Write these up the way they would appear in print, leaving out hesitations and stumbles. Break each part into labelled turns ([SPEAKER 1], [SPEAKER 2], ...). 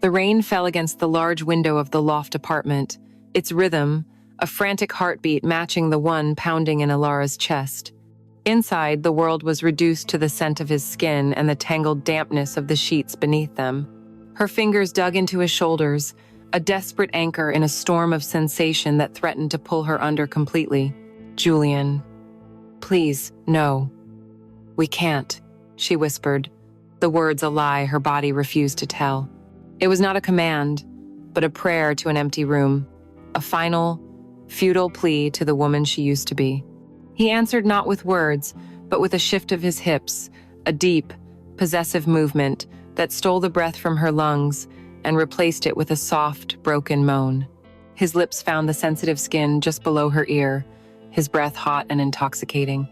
[SPEAKER 1] The rain fell against the large window of the loft apartment, its rhythm, a frantic heartbeat matching the one pounding in Alara's chest. Inside, the world was reduced to the scent of his skin and the tangled dampness of the sheets beneath them. Her fingers dug into his shoulders, a desperate anchor in a storm of sensation that threatened to pull her under completely. "Julian, please, no. We can't," she whispered, the words a lie her body refused to tell. It was not a command, but a prayer to an empty room, a final, futile plea to the woman she used to be. He answered not with words, but with a shift of his hips, a deep, possessive movement that stole the breath from her lungs and replaced it with a soft, broken moan. His lips found the sensitive skin just below her ear, his breath hot and intoxicating.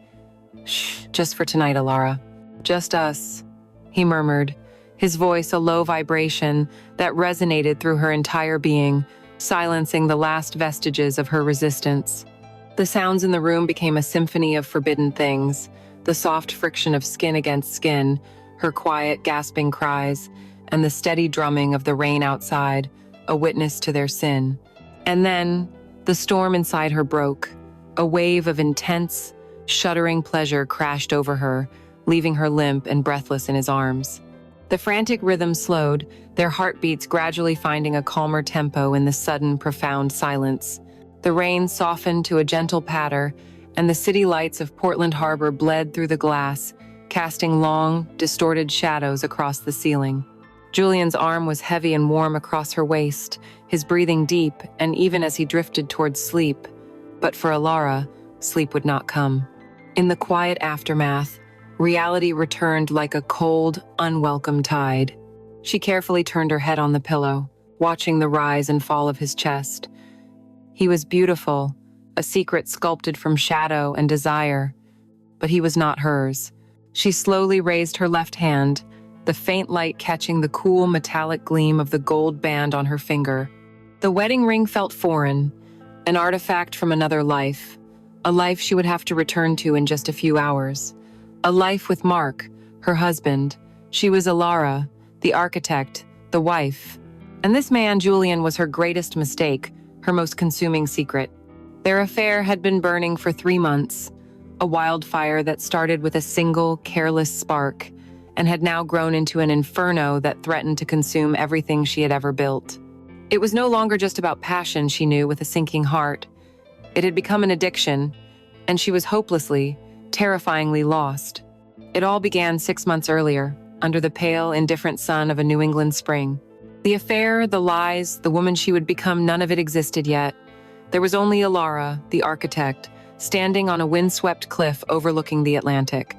[SPEAKER 1] "Shh, just for tonight, Alara. Just us," he murmured, his voice a low vibration that resonated through her entire being, silencing the last vestiges of her resistance. The sounds in the room became a symphony of forbidden things, the soft friction of skin against skin, her quiet, gasping cries, and the steady drumming of the rain outside, a witness to their sin. And then, the storm inside her broke. A wave of intense, shuddering pleasure crashed over her, leaving her limp and breathless in his arms. The frantic rhythm slowed, their heartbeats gradually finding a calmer tempo in the sudden, profound silence. The rain softened to a gentle patter, and the city lights of Portland Harbor bled through the glass, casting long, distorted shadows across the ceiling. Julian's arm was heavy and warm across her waist, his breathing deep, and even as he drifted towards sleep. But for Alara, sleep would not come. In the quiet aftermath, reality returned like a cold, unwelcome tide. She carefully turned her head on the pillow, watching the rise and fall of his chest. He was beautiful, a secret sculpted from shadow and desire, but he was not hers. She slowly raised her left hand, the faint light catching the cool metallic gleam of the gold band on her finger. The wedding ring felt foreign, an artifact from another life, a life she would have to return to in just a few hours. A life with Mark, her husband. She was Alara, the architect, the wife. And this man, Julian, was her greatest mistake, her most consuming secret. Their affair had been burning for 3 months, a wildfire that started with a single, careless spark, and had now grown into an inferno that threatened to consume everything she had ever built. It was no longer just about passion, she knew with a sinking heart. It had become an addiction, and she was hopelessly, terrifyingly lost. It all began 6 months earlier, under the pale, indifferent sun of a New England spring. The affair, the lies, the woman she would become, none of it existed yet. There was only Alara, the architect, standing on a windswept cliff overlooking the Atlantic.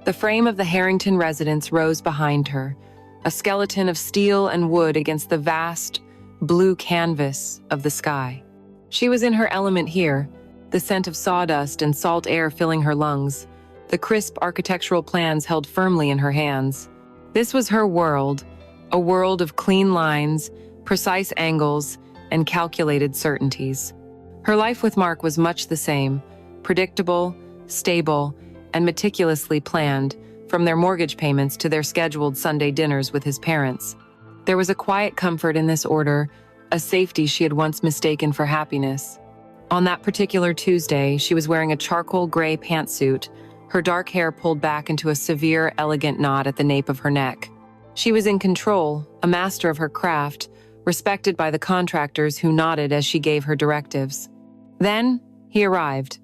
[SPEAKER 1] The frame of the Harrington residence rose behind her, a skeleton of steel and wood against the vast, blue canvas of the sky. She was in her element here, the scent of sawdust and salt air filling her lungs, the crisp architectural plans held firmly in her hands. This was her world, a world of clean lines, precise angles, and calculated certainties. Her life with Mark was much the same, predictable, stable, and meticulously planned, from their mortgage payments to their scheduled Sunday dinners with his parents. There was a quiet comfort in this order, a safety she had once mistaken for happiness. On that particular Tuesday, she was wearing a charcoal gray pantsuit, her dark hair pulled back into a severe, elegant knot at the nape of her neck. She was in control, a master of her craft, respected by the contractors who nodded as she gave her directives. Then, he arrived.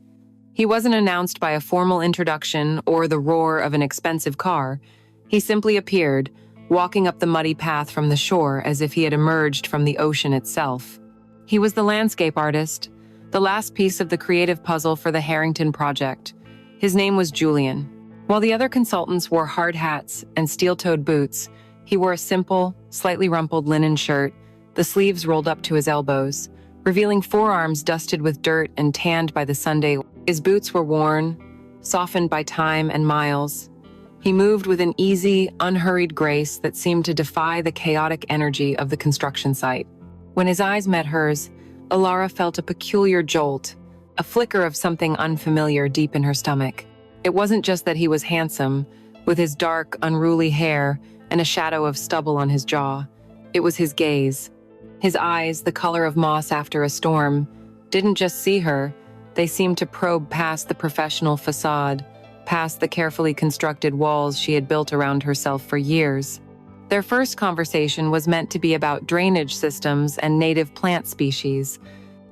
[SPEAKER 1] He wasn't announced by a formal introduction or the roar of an expensive car. He simply appeared, walking up the muddy path from the shore as if he had emerged from the ocean itself. He was the landscape artist, the last piece of the creative puzzle for the Harrington project. His name was Julian. While the other consultants wore hard hats and steel-toed boots, he wore a simple, slightly rumpled linen shirt, the sleeves rolled up to his elbows, revealing forearms dusted with dirt and tanned by the Sunday. His boots were worn, softened by time and miles. He moved with an easy, unhurried grace that seemed to defy the chaotic energy of the construction site. When his eyes met hers, Alara felt a peculiar jolt, a flicker of something unfamiliar deep in her stomach. It wasn't just that he was handsome, with his dark, unruly hair and a shadow of stubble on his jaw. It was his gaze. His eyes, the color of moss after a storm, didn't just see her, they seemed to probe past the professional facade, past the carefully constructed walls she had built around herself for years. Their first conversation was meant to be about drainage systems and native plant species.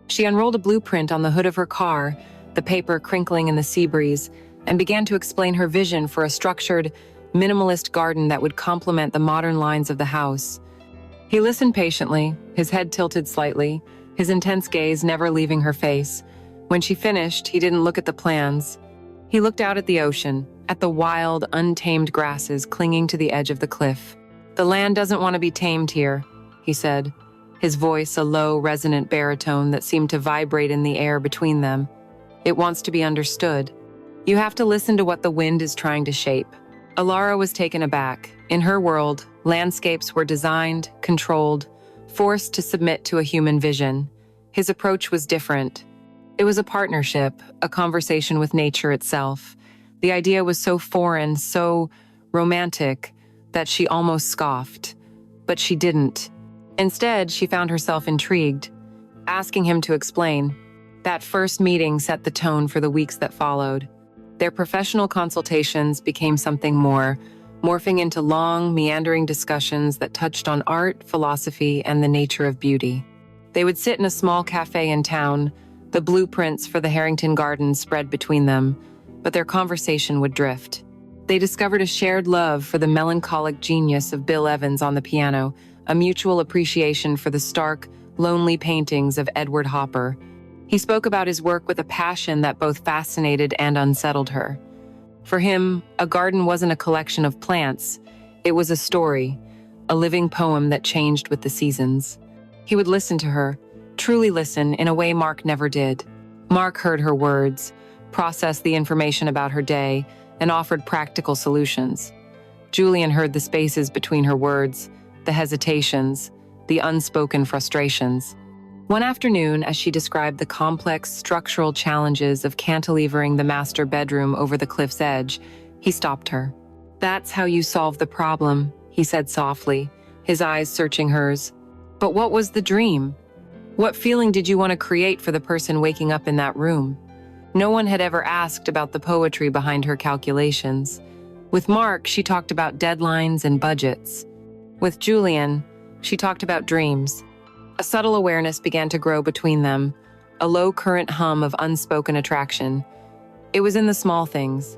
[SPEAKER 1] She unrolled a blueprint on the hood of her car, the paper crinkling in the sea breeze, and began to explain her vision for a structured, minimalist garden that would complement the modern lines of the house. He listened patiently, his head tilted slightly, his intense gaze never leaving her face. When she finished, he didn't look at the plans. He looked out at the ocean, at the wild, untamed grasses clinging to the edge of the cliff. "The land doesn't want to be tamed here," he said, his voice a low, resonant baritone that seemed to vibrate in the air between them. "It wants to be understood. You have to listen to what the wind is trying to shape." Alara was taken aback. In her world, landscapes were designed, controlled, forced to submit to a human vision. His approach was different. It was a partnership, a conversation with nature itself. The idea was so foreign, so romantic, that she almost scoffed. But she didn't. Instead, she found herself intrigued, asking him to explain. That first meeting set the tone for the weeks that followed. Their professional consultations became something more, morphing into long, meandering discussions that touched on art, philosophy, and the nature of beauty. They would sit in a small cafe in town, the blueprints for the Harrington Gardens spread between them, but their conversation would drift. They discovered a shared love for the melancholic genius of Bill Evans on the piano, a mutual appreciation for the stark, lonely paintings of Edward Hopper. He spoke about his work with a passion that both fascinated and unsettled her. For him, a garden wasn't a collection of plants. It was a story, a living poem that changed with the seasons. He would listen to her, truly listen in a way Mark never did. Mark heard her words, processed the information about her day, and offered practical solutions. Julian heard the spaces between her words, the hesitations, the unspoken frustrations. One afternoon, as she described the complex structural challenges of cantilevering the master bedroom over the cliff's edge, he stopped her. "That's how you solve the problem," he said softly, his eyes searching hers. "But what was the dream? What feeling did you want to create for the person waking up in that room?" No one had ever asked about the poetry behind her calculations. With Mark, she talked about deadlines and budgets. With Julian, she talked about dreams. A subtle awareness began to grow between them, a low-current hum of unspoken attraction. It was in the small things.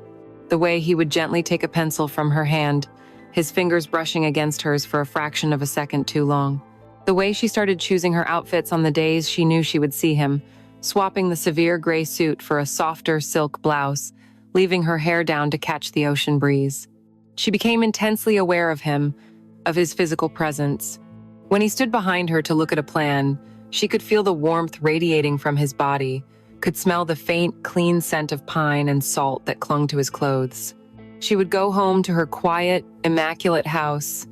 [SPEAKER 1] The way he would gently take a pencil from her hand, his fingers brushing against hers for a fraction of a second too long. The way she started choosing her outfits on the days she knew she would see him, swapping the severe gray suit for a softer silk blouse, leaving her hair down to catch the ocean breeze. She became intensely aware of him, of his physical presence. When he stood behind her to look at a plan, she could feel the warmth radiating from his body, could smell the faint, clean scent of pine and salt that clung to his clothes. She would go home to her quiet, immaculate house,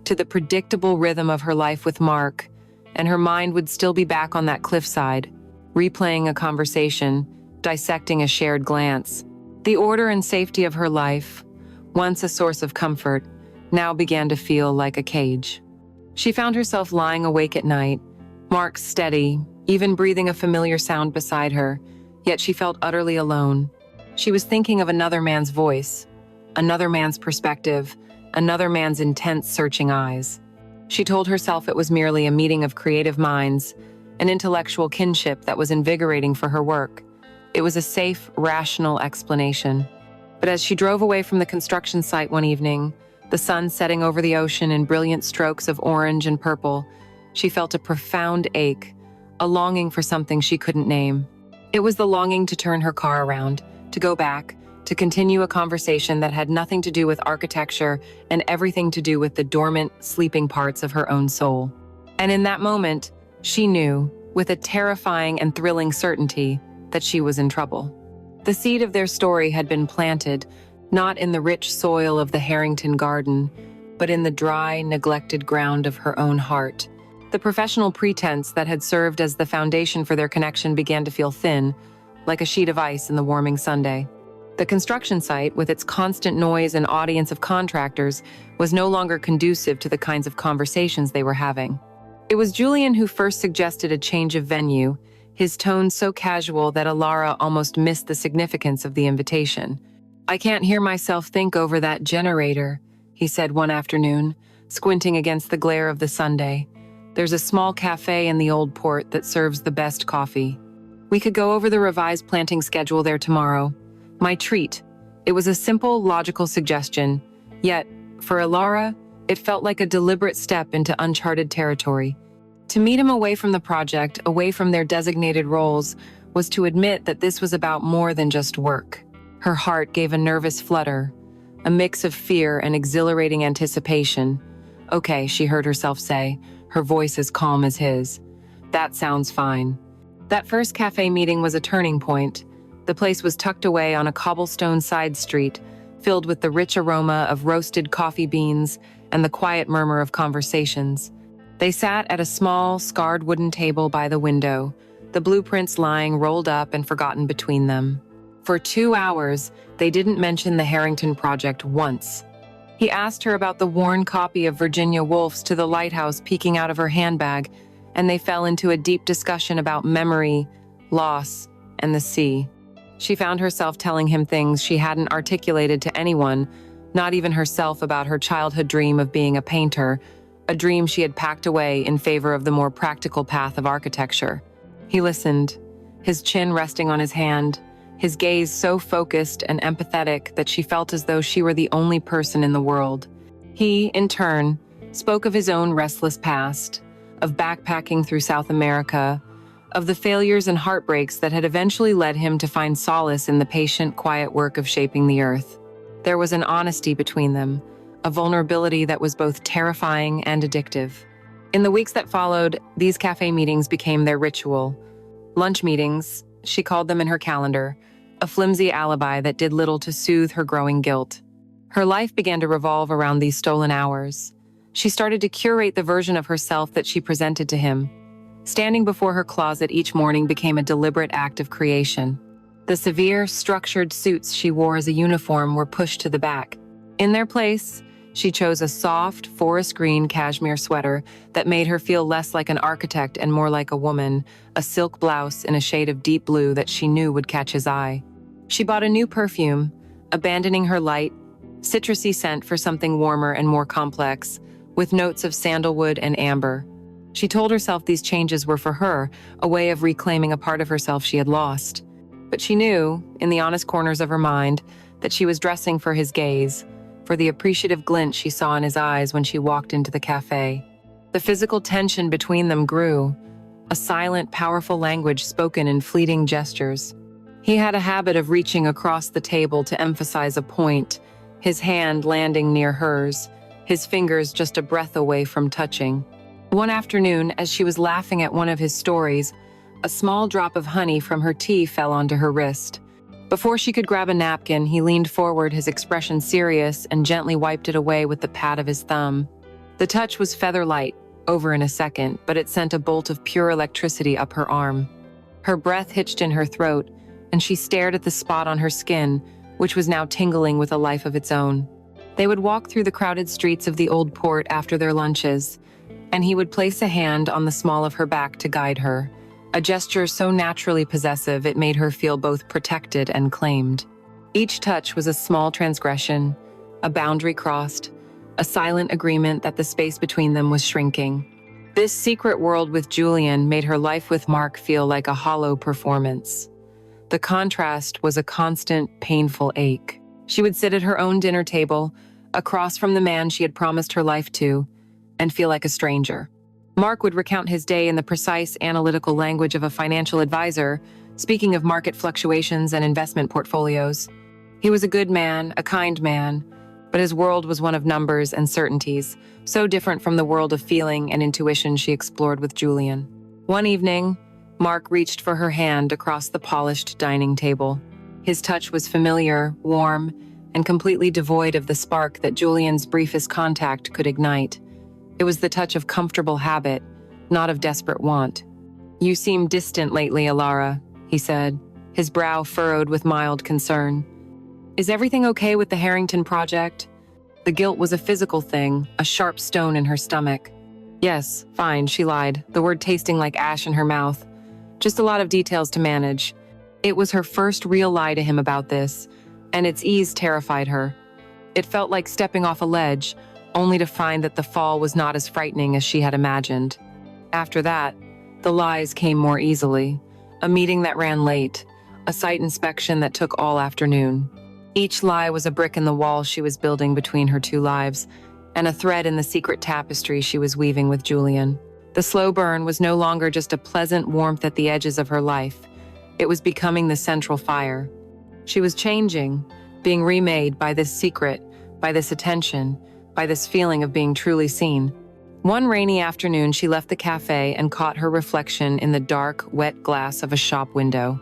[SPEAKER 1] to the predictable rhythm of her life with Mark, and her mind would still be back on that cliffside, replaying a conversation, dissecting a shared glance. The order and safety of her life, once a source of comfort, now began to feel like a cage. She found herself lying awake at night, Mark steady, even breathing a familiar sound beside her, yet she felt utterly alone. She was thinking of another man's voice, another man's perspective, another man's intense, searching eyes. She told herself it was merely a meeting of creative minds, an intellectual kinship that was invigorating for her work. It was a safe, rational explanation. But as she drove away from the construction site one evening, the sun setting over the ocean in brilliant strokes of orange and purple, she felt a profound ache, a longing for something she couldn't name. It was the longing to turn her car around, to go back, to continue a conversation that had nothing to do with architecture and everything to do with the dormant, sleeping parts of her own soul. And in that moment, she knew, with a terrifying and thrilling certainty, that she was in trouble. The seed of their story had been planted, not in the rich soil of the Harrington Garden, but in the dry, neglected ground of her own heart. The professional pretense that had served as the foundation for their connection began to feel thin, like a sheet of ice in the warming Sunday. The construction site, with its constant noise and audience of contractors, was no longer conducive to the kinds of conversations they were having. It was Julian who first suggested a change of venue, his tone so casual that Alara almost missed the significance of the invitation. "I can't hear myself think over that generator," he said one afternoon, squinting against the glare of the Sunday. "There's a small cafe in the old port that serves the best coffee. We could go over the revised planting schedule there tomorrow. My treat." It was a simple, logical suggestion, yet, for Alara, it felt like a deliberate step into uncharted territory. To meet him away from the project, away from their designated roles, was to admit that this was about more than just work. Her heart gave a nervous flutter, a mix of fear and exhilarating anticipation. "Okay," she heard herself say, her voice as calm as his. "That sounds fine." That first cafe meeting was a turning point. The place was tucked away on a cobblestone side street, filled with the rich aroma of roasted coffee beans and the quiet murmur of conversations. They sat at a small, scarred wooden table by the window, the blueprints lying rolled up and forgotten between them. For 2 hours, they didn't mention the Harrington project once. He asked her about the worn copy of Virginia Woolf's To the Lighthouse peeking out of her handbag, and they fell into a deep discussion about memory, loss, and the sea. She found herself telling him things she hadn't articulated to anyone, not even herself, about her childhood dream of being a painter, a dream she had packed away in favor of the more practical path of architecture. He listened, his chin resting on his hand, his gaze so focused and empathetic that she felt as though she were the only person in the world. He, in turn, spoke of his own restless past, of backpacking through South America, of the failures and heartbreaks that had eventually led him to find solace in the patient, quiet work of shaping the earth. There was an honesty between them, a vulnerability that was both terrifying and addictive. In the weeks that followed, these cafe meetings became their ritual. Lunch meetings, she called them in her calendar, a flimsy alibi that did little to soothe her growing guilt. Her life began to revolve around these stolen hours. She started to curate the version of herself that she presented to him. Standing before her closet each morning became a deliberate act of creation. The severe, structured suits she wore as a uniform were pushed to the back. In their place, she chose a soft, forest green cashmere sweater that made her feel less like an architect and more like a woman, a silk blouse in a shade of deep blue that she knew would catch his eye. She bought a new perfume, abandoning her light, citrusy scent for something warmer and more complex, with notes of sandalwood and amber. She told herself these changes were for her, a way of reclaiming a part of herself she had lost. But she knew, in the honest corners of her mind, that she was dressing for his gaze, for the appreciative glint she saw in his eyes when she walked into the cafe. The physical tension between them grew, a silent, powerful language spoken in fleeting gestures. He had a habit of reaching across the table to emphasize a point, his hand landing near hers, his fingers just a breath away from touching. One afternoon, as she was laughing at one of his stories, a small drop of honey from her tea fell onto her wrist. Before she could grab a napkin, he leaned forward, his expression serious, and gently wiped it away with the pad of his thumb. The touch was feather-light, over in a second, but it sent a bolt of pure electricity up her arm. Her breath hitched in her throat, and she stared at the spot on her skin, which was now tingling with a life of its own. They would walk through the crowded streets of the old port after their lunches, and he would place a hand on the small of her back to guide her, a gesture so naturally possessive it made her feel both protected and claimed. Each touch was a small transgression, a boundary crossed, a silent agreement that the space between them was shrinking. This secret world with Julian made her life with Mark feel like a hollow performance. The contrast was a constant, painful ache. She would sit at her own dinner table, across from the man she had promised her life to, and feel like a stranger. Mark would recount his day in the precise, analytical language of a financial advisor, speaking of market fluctuations and investment portfolios. He was a good man, a kind man, but his world was one of numbers and certainties, so different from the world of feeling and intuition she explored with Julian. One evening, Mark reached for her hand across the polished dining table. His touch was familiar, warm, and completely devoid of the spark that Julian's briefest contact could ignite. It was the touch of comfortable habit, not of desperate want. "You seem distant lately, Alara," he said, his brow furrowed with mild concern. Is everything okay with the Harrington project? The guilt was a physical thing, a sharp stone in her stomach. Yes, fine, she lied, the word tasting like ash in her mouth. Just a lot of details to manage. It was her first real lie to him about this, and its ease terrified her. It felt like stepping off a ledge, only to find that the fall was not as frightening as she had imagined. After that, the lies came more easily. A meeting that ran late, a site inspection that took all afternoon. Each lie was a brick in the wall she was building between her two lives, and a thread in the secret tapestry she was weaving with Julian. The slow burn was no longer just a pleasant warmth at the edges of her life. It was becoming the central fire. She was changing, being remade by this secret, by this attention, by this feeling of being truly seen. One rainy afternoon, she left the cafe and caught her reflection in the dark, wet glass of a shop window.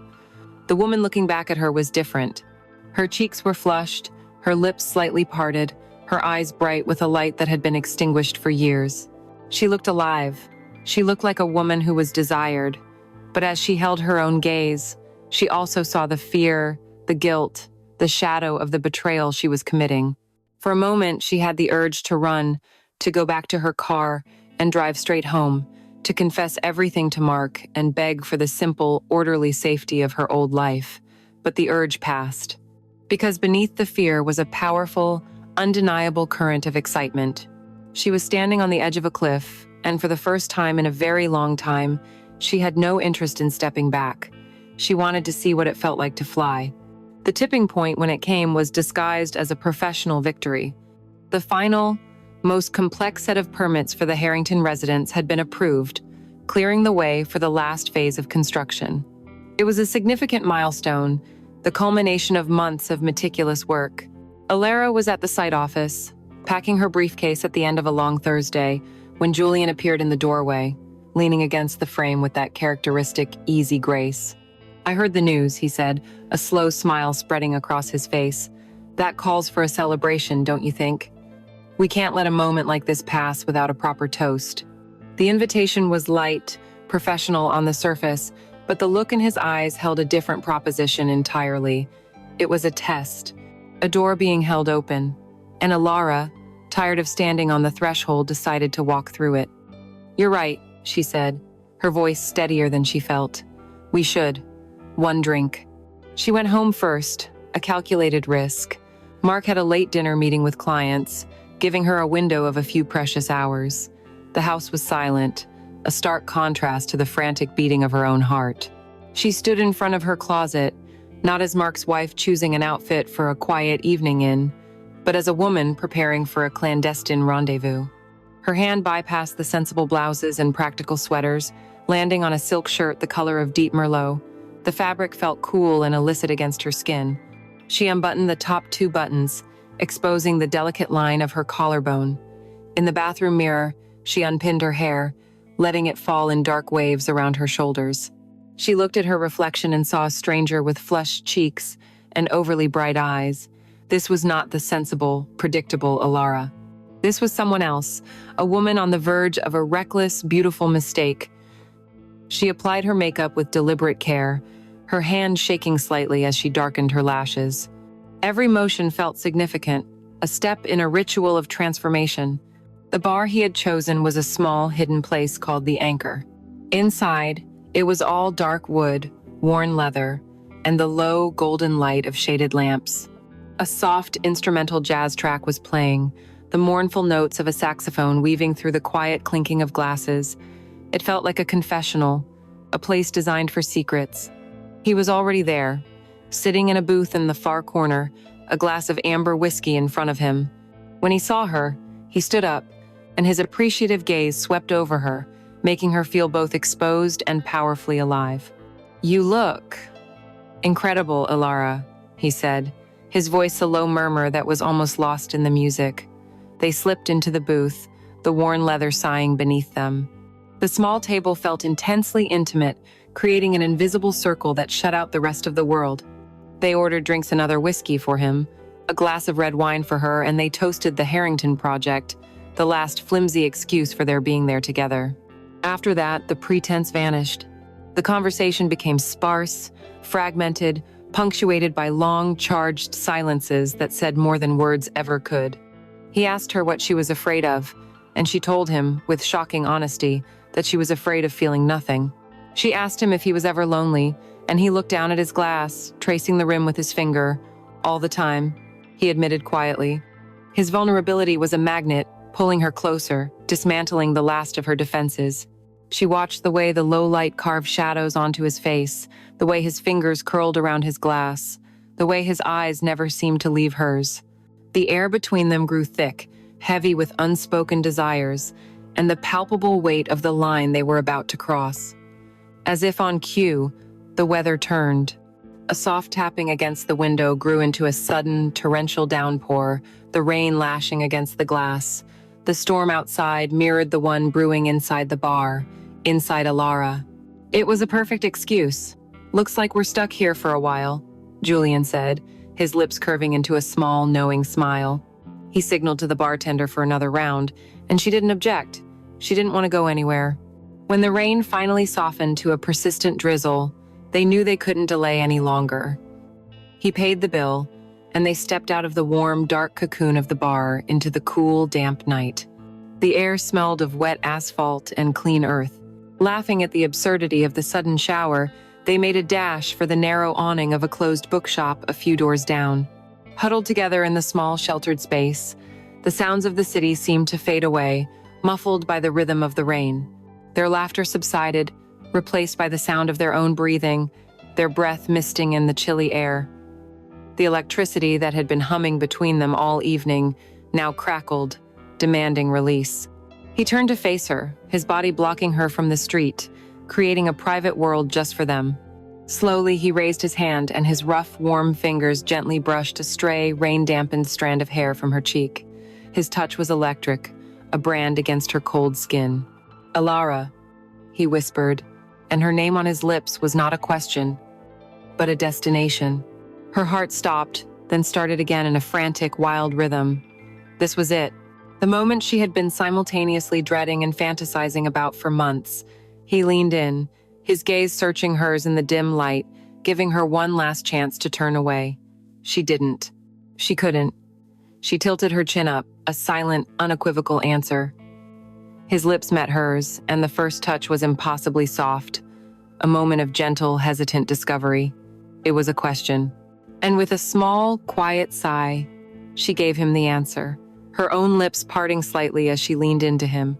[SPEAKER 1] The woman looking back at her was different. Her cheeks were flushed, her lips slightly parted, her eyes bright with a light that had been extinguished for years. She looked alive. She looked like a woman who was desired. But as she held her own gaze, she also saw the fear, the guilt, the shadow of the betrayal she was committing. For a moment, she had the urge to run, to go back to her car and drive straight home, to confess everything to Mark and beg for the simple, orderly safety of her old life. But the urge passed. Because beneath the fear was a powerful, undeniable current of excitement. She was standing on the edge of a cliff, and for the first time in a very long time, she had no interest in stepping back. She wanted to see what it felt like to fly. The tipping point when it came was disguised as a professional victory. The final, most complex set of permits for the Harrington residence had been approved, clearing the way for the last phase of construction. It was a significant milestone, the culmination of months of meticulous work. Alara was at the site office, packing her briefcase at the end of a long Thursday, when Julian appeared in the doorway, leaning against the frame with that characteristic, easy grace. "I heard the news," he said, a slow smile spreading across his face. "That calls for a celebration, don't you think? We can't let a moment like this pass without a proper toast." The invitation was light, professional on the surface, but the look in his eyes held a different proposition entirely. It was a test, a door being held open, and Alara, tired of standing on the threshold, decided to walk through it. "You're right," she said, her voice steadier than she felt. "We should. One drink." She went home first, a calculated risk. Mark had a late dinner meeting with clients, giving her a window of a few precious hours. The house was silent, a stark contrast to the frantic beating of her own heart. She stood in front of her closet, not as Mark's wife choosing an outfit for a quiet evening in, but as a woman preparing for a clandestine rendezvous. Her hand bypassed the sensible blouses and practical sweaters, landing on a silk shirt the color of deep Merlot. The fabric felt cool and illicit against her skin. She unbuttoned the top two buttons, exposing the delicate line of her collarbone. In the bathroom mirror, she unpinned her hair, letting it fall in dark waves around her shoulders. She looked at her reflection and saw a stranger with flushed cheeks and overly bright eyes. This was not the sensible, predictable Alara. This was someone else, a woman on the verge of a reckless, beautiful mistake. She applied her makeup with deliberate care, her hand shaking slightly as she darkened her lashes. Every motion felt significant, a step in a ritual of transformation. The bar he had chosen was a small, hidden place called the Anchor. Inside, it was all dark wood, worn leather, and the low, golden light of shaded lamps. A soft, instrumental jazz track was playing, the mournful notes of a saxophone weaving through the quiet clinking of glasses. It felt like a confessional, a place designed for secrets. He was already there, sitting in a booth in the far corner, a glass of amber whiskey in front of him. When he saw her, he stood up, and his appreciative gaze swept over her, making her feel both exposed and powerfully alive. "You look incredible, Alara," he said, his voice a low murmur that was almost lost in the music. They slipped into the booth, the worn leather sighing beneath them. The small table felt intensely intimate, creating an invisible circle that shut out the rest of the world. They ordered drinks and other whiskey for him, a glass of red wine for her, and they toasted the Harrington project, the last flimsy excuse for their being there together. After that, the pretense vanished. The conversation became sparse, fragmented, punctuated by long, charged silences that said more than words ever could. He asked her what she was afraid of, and she told him, with shocking honesty, that she was afraid of feeling nothing. She asked him if he was ever lonely, and he looked down at his glass, tracing the rim with his finger. All the time, he admitted quietly. His vulnerability was a magnet, pulling her closer, dismantling the last of her defenses. She watched the way the low light carved shadows onto his face, the way his fingers curled around his glass, the way his eyes never seemed to leave hers. The air between them grew thick, heavy with unspoken desires, and the palpable weight of the line they were about to cross. As if on cue, the weather turned. A soft tapping against the window grew into a sudden, torrential downpour, the rain lashing against the glass. The storm outside mirrored the one brewing inside the bar, inside Alara. It was a perfect excuse. "Looks like we're stuck here for a while," Julian said, his lips curving into a small, knowing smile. He signaled to the bartender for another round, and she didn't object. She didn't want to go anywhere. When the rain finally softened to a persistent drizzle, they knew they couldn't delay any longer. He paid the bill, and they stepped out of the warm, dark cocoon of the bar into the cool, damp night. The air smelled of wet asphalt and clean earth. Laughing at the absurdity of the sudden shower, they made a dash for the narrow awning of a closed bookshop a few doors down. Huddled together in the small, sheltered space, the sounds of the city seemed to fade away, muffled by the rhythm of the rain. Their laughter subsided, replaced by the sound of their own breathing, their breath misting in the chilly air. The electricity that had been humming between them all evening now crackled, demanding release. He turned to face her, his body blocking her from the street, creating a private world just for them. Slowly, he raised his hand, and his rough, warm fingers gently brushed a stray, rain-dampened strand of hair from her cheek. His touch was electric, a brand against her cold skin. "Alara," he whispered, and her name on his lips was not a question, but a destination. Her heart stopped, then started again in a frantic, wild rhythm. This was it. The moment she had been simultaneously dreading and fantasizing about for months. He leaned in, his gaze searching hers in the dim light, giving her one last chance to turn away. She didn't. She couldn't. She tilted her chin up, a silent, unequivocal answer. His lips met hers, and the first touch was impossibly soft, a moment of gentle, hesitant discovery. It was a question. And with a small, quiet sigh, she gave him the answer, her own lips parting slightly as she leaned into him,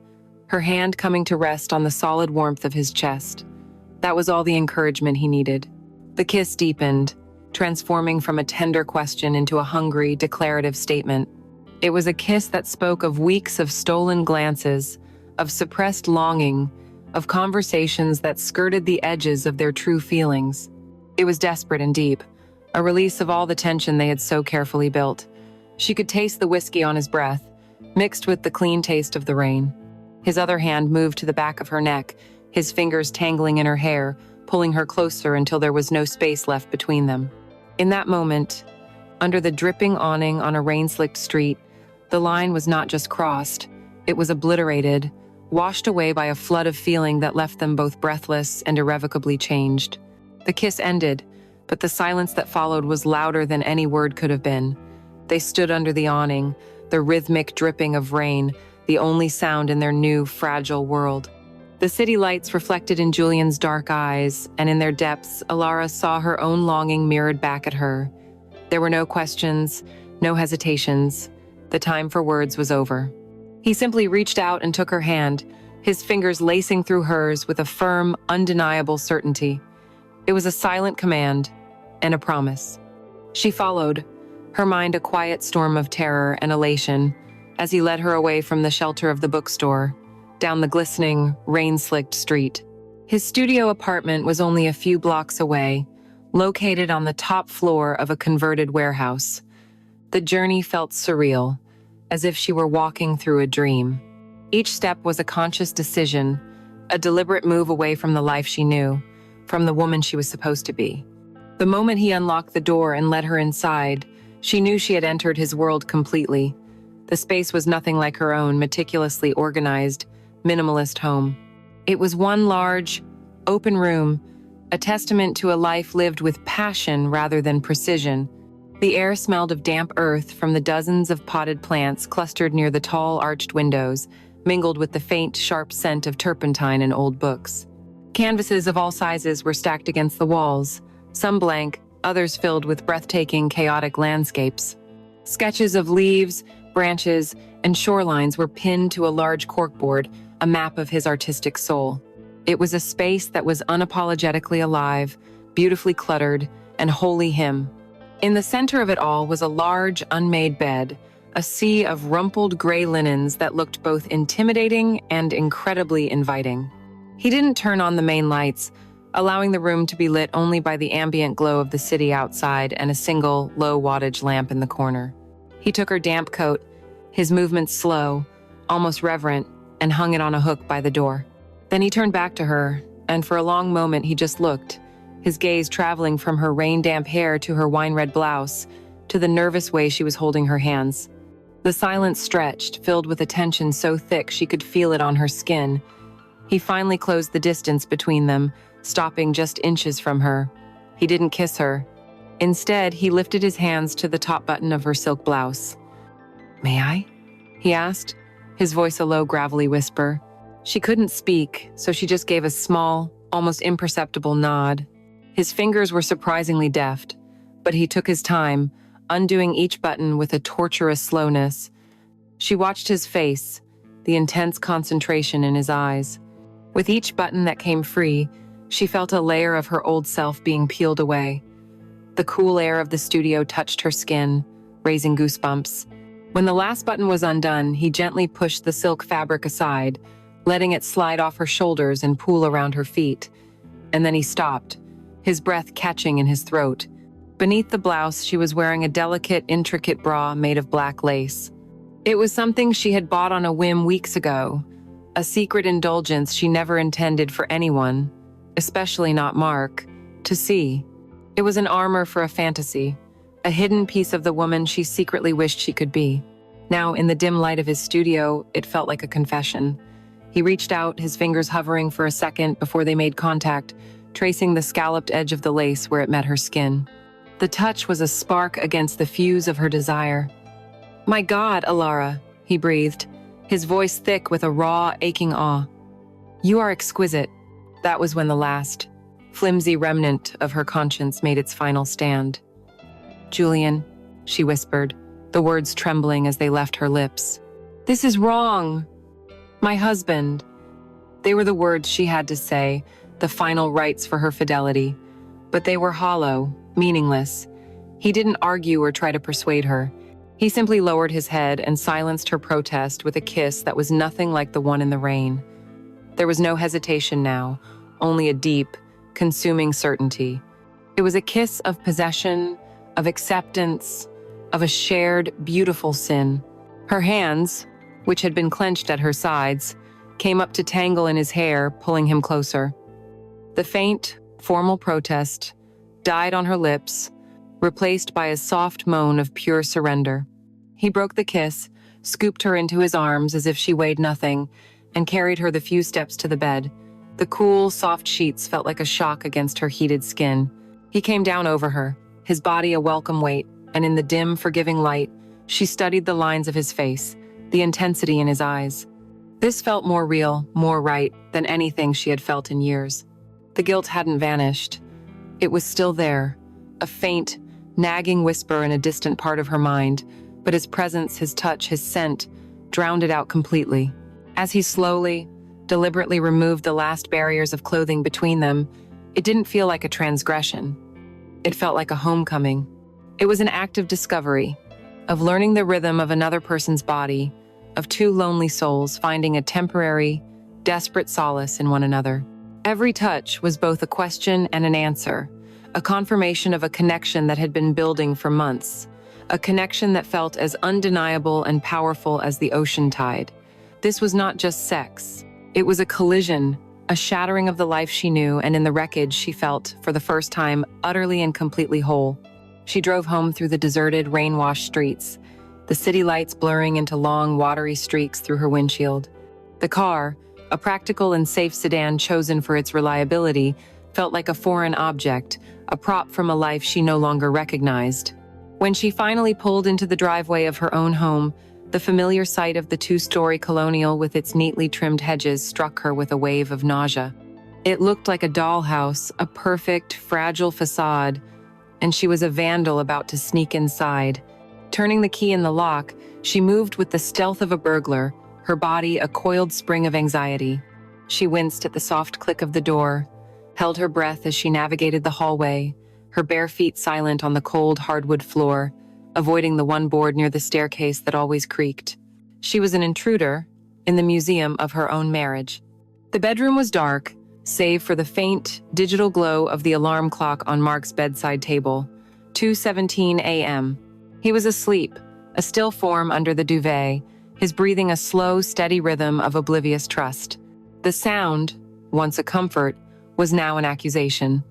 [SPEAKER 1] her hand coming to rest on the solid warmth of his chest. That was all the encouragement he needed. The kiss deepened, transforming from a tender question into a hungry, declarative statement. It was a kiss that spoke of weeks of stolen glances, of suppressed longing, of conversations that skirted the edges of their true feelings. It was desperate and deep, a release of all the tension they had so carefully built. She could taste the whiskey on his breath, mixed with the clean taste of the rain. His other hand moved to the back of her neck, his fingers tangling in her hair, pulling her closer until there was no space left between them. In that moment, under the dripping awning on a rain-slicked street, the line was not just crossed, it was obliterated, washed away by a flood of feeling that left them both breathless and irrevocably changed. The kiss ended, but the silence that followed was louder than any word could have been. They stood under the awning, the rhythmic dripping of rain, the only sound in their new, fragile world. The city lights reflected in Julian's dark eyes, and in their depths, Alara saw her own longing mirrored back at her. There were no questions, no hesitations. The time for words was over. He simply reached out and took her hand, his fingers lacing through hers with a firm, undeniable certainty. It was a silent command and a promise. She followed, her mind a quiet storm of terror and elation, as he led her away from the shelter of the bookstore, down the glistening, rain-slicked street. His studio apartment was only a few blocks away, located on the top floor of a converted warehouse. The journey felt surreal, as if she were walking through a dream. Each step was a conscious decision, a deliberate move away from the life she knew, from the woman she was supposed to be. The moment he unlocked the door and led her inside, she knew she had entered his world completely. The space was nothing like her own meticulously organized, minimalist home. It was one large, open room, a testament to a life lived with passion rather than precision. The air smelled of damp earth from the dozens of potted plants clustered near the tall arched windows, mingled with the faint, sharp scent of turpentine and old books. Canvases of all sizes were stacked against the walls, some blank, others filled with breathtaking, chaotic landscapes. Sketches of leaves, branches, and shorelines were pinned to a large corkboard, a map of his artistic soul. It was a space that was unapologetically alive, beautifully cluttered, and wholly him. In the center of it all was a large, unmade bed, a sea of rumpled gray linens that looked both intimidating and incredibly inviting. He didn't turn on the main lights, allowing the room to be lit only by the ambient glow of the city outside and a single, low-wattage lamp in the corner. He took her damp coat, his movements slow, almost reverent, and hung it on a hook by the door. Then he turned back to her, and for a long moment he just looked, his gaze traveling from her rain-damp hair to her wine-red blouse, to the nervous way she was holding her hands. The silence stretched, filled with a tension so thick she could feel it on her skin. He finally closed the distance between them, stopping just inches from her. He didn't kiss her. Instead, he lifted his hands to the top button of her silk blouse. "May I?" he asked, his voice a low, gravelly whisper. She couldn't speak, so she just gave a small, almost imperceptible nod. His fingers were surprisingly deft, but he took his time, undoing each button with a torturous slowness. She watched his face, the intense concentration in his eyes. With each button that came free, she felt a layer of her old self being peeled away. The cool air of the studio touched her skin, raising goosebumps. When the last button was undone, he gently pushed the silk fabric aside, letting it slide off her shoulders and pool around her feet. And then he stopped, his breath catching in his throat. Beneath the blouse, she was wearing a delicate, intricate bra made of black lace. It was something she had bought on a whim weeks ago, a secret indulgence she never intended for anyone, especially not Mark, to see. It was an armor for a fantasy, a hidden piece of the woman she secretly wished she could be. Now, in the dim light of his studio, it felt like a confession. He reached out, his fingers hovering for a second before they made contact, tracing the scalloped edge of the lace where it met her skin. The touch was a spark against the fuse of her desire. "My God, Alara," he breathed, his voice thick with a raw, aching awe. "You are exquisite." That was when the last, flimsy remnant of her conscience made its final stand. "Julian," she whispered, the words trembling as they left her lips. "This is wrong. My husband." They were the words she had to say, the final rites for her fidelity. But they were hollow, meaningless. He didn't argue or try to persuade her. He simply lowered his head and silenced her protest with a kiss that was nothing like the one in the rain. There was no hesitation now, only a deep, consuming certainty. It was a kiss of possession, of acceptance, of a shared, beautiful sin. Her hands, which had been clenched at her sides, came up to tangle in his hair, pulling him closer. The faint, formal protest died on her lips, replaced by a soft moan of pure surrender. He broke the kiss, scooped her into his arms as if she weighed nothing, and carried her the few steps to the bed. The cool, soft sheets felt like a shock against her heated skin. He came down over her, his body a welcome weight, and in the dim, forgiving light, she studied the lines of his face, the intensity in his eyes. This felt more real, more right, than anything she had felt in years. The guilt hadn't vanished. It was still there, a faint, nagging whisper in a distant part of her mind, but his presence, his touch, his scent drowned it out completely. As he slowly, deliberately removed the last barriers of clothing between them, it didn't feel like a transgression. It felt like a homecoming. It was an act of discovery, of learning the rhythm of another person's body, of two lonely souls finding a temporary, desperate solace in one another. Every touch was both a question and an answer, a confirmation of a connection that had been building for months, a connection that felt as undeniable and powerful as the ocean tide. This was not just sex. It was a collision, a shattering of the life she knew, and in the wreckage she felt, for the first time, utterly and completely whole. She drove home through the deserted, rain-washed streets, the city lights blurring into long, watery streaks through her windshield. The car, a practical and safe sedan chosen for its reliability, felt like a foreign object, a prop from a life she no longer recognized. When she finally pulled into the driveway of her own home, the familiar sight of the two-story colonial with its neatly trimmed hedges struck her with a wave of nausea. It looked like a dollhouse, a perfect, fragile facade, and she was a vandal about to sneak inside. Turning the key in the lock, she moved with the stealth of a burglar, her body a coiled spring of anxiety. She winced at the soft click of the door, held her breath as she navigated the hallway, her bare feet silent on the cold hardwood floor, avoiding the one board near the staircase that always creaked. She was an intruder in the museum of her own marriage. The bedroom was dark, save for the faint, digital glow of the alarm clock on Mark's bedside table. 2:17 a.m. He was asleep, a still form under the duvet, his breathing a slow, steady rhythm of oblivious trust. The sound, once a comfort, was now an accusation.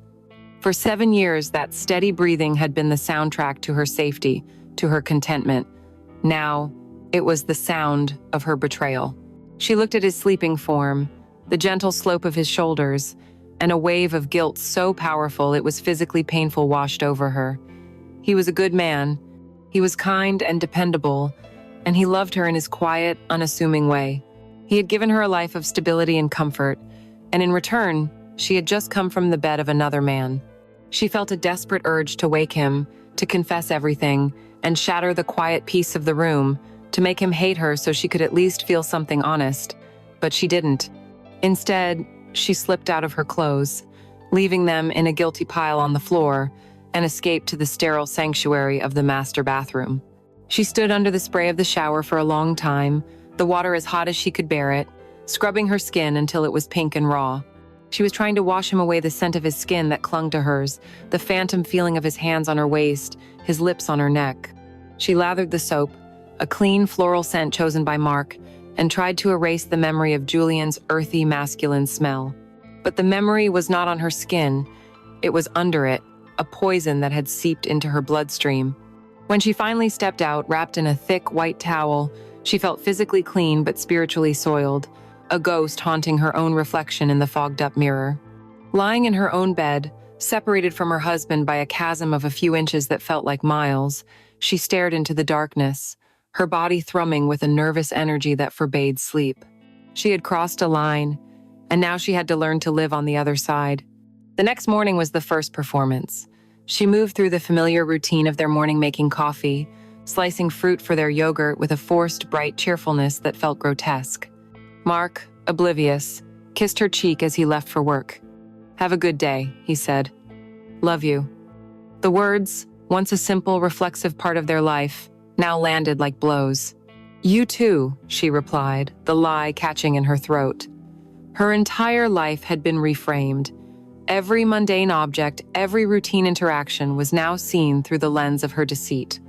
[SPEAKER 1] For 7 years, that steady breathing had been the soundtrack to her safety, to her contentment. Now, it was the sound of her betrayal. She looked at his sleeping form, the gentle slope of his shoulders, and a wave of guilt so powerful it was physically painful washed over her. He was a good man. He was kind and dependable, and he loved her in his quiet, unassuming way. He had given her a life of stability and comfort, and in return, she had just come from the bed of another man. She felt a desperate urge to wake him, to confess everything, and shatter the quiet peace of the room, to make him hate her so she could at least feel something honest. But she didn't. Instead, she slipped out of her clothes, leaving them in a guilty pile on the floor, and escaped to the sterile sanctuary of the master bathroom. She stood under the spray of the shower for a long time, the water as hot as she could bear it, scrubbing her skin until it was pink and raw. She was trying to wash him away the scent of his skin that clung to hers, the phantom feeling of his hands on her waist, his lips on her neck. She lathered the soap, a clean floral scent chosen by Mark, and tried to erase the memory of Julian's earthy masculine smell. But the memory was not on her skin, it was under it, a poison that had seeped into her bloodstream. When she finally stepped out, wrapped in a thick white towel, she felt physically clean but spiritually soiled, a ghost haunting her own reflection in the fogged-up mirror. Lying in her own bed, separated from her husband by a chasm of a few inches that felt like miles, she stared into the darkness, her body thrumming with a nervous energy that forbade sleep. She had crossed a line, and now she had to learn to live on the other side. The next morning was the first performance. She moved through the familiar routine of their morning making coffee, slicing fruit for their yogurt with a forced, bright cheerfulness that felt grotesque. Mark, oblivious, kissed her cheek as he left for work. "Have a good day," he said. "Love you." The words, once a simple, reflexive part of their life, now landed like blows. "You too," she replied, the lie catching in her throat. Her entire life had been reframed. Every mundane object, every routine interaction was now seen through the lens of her deceit.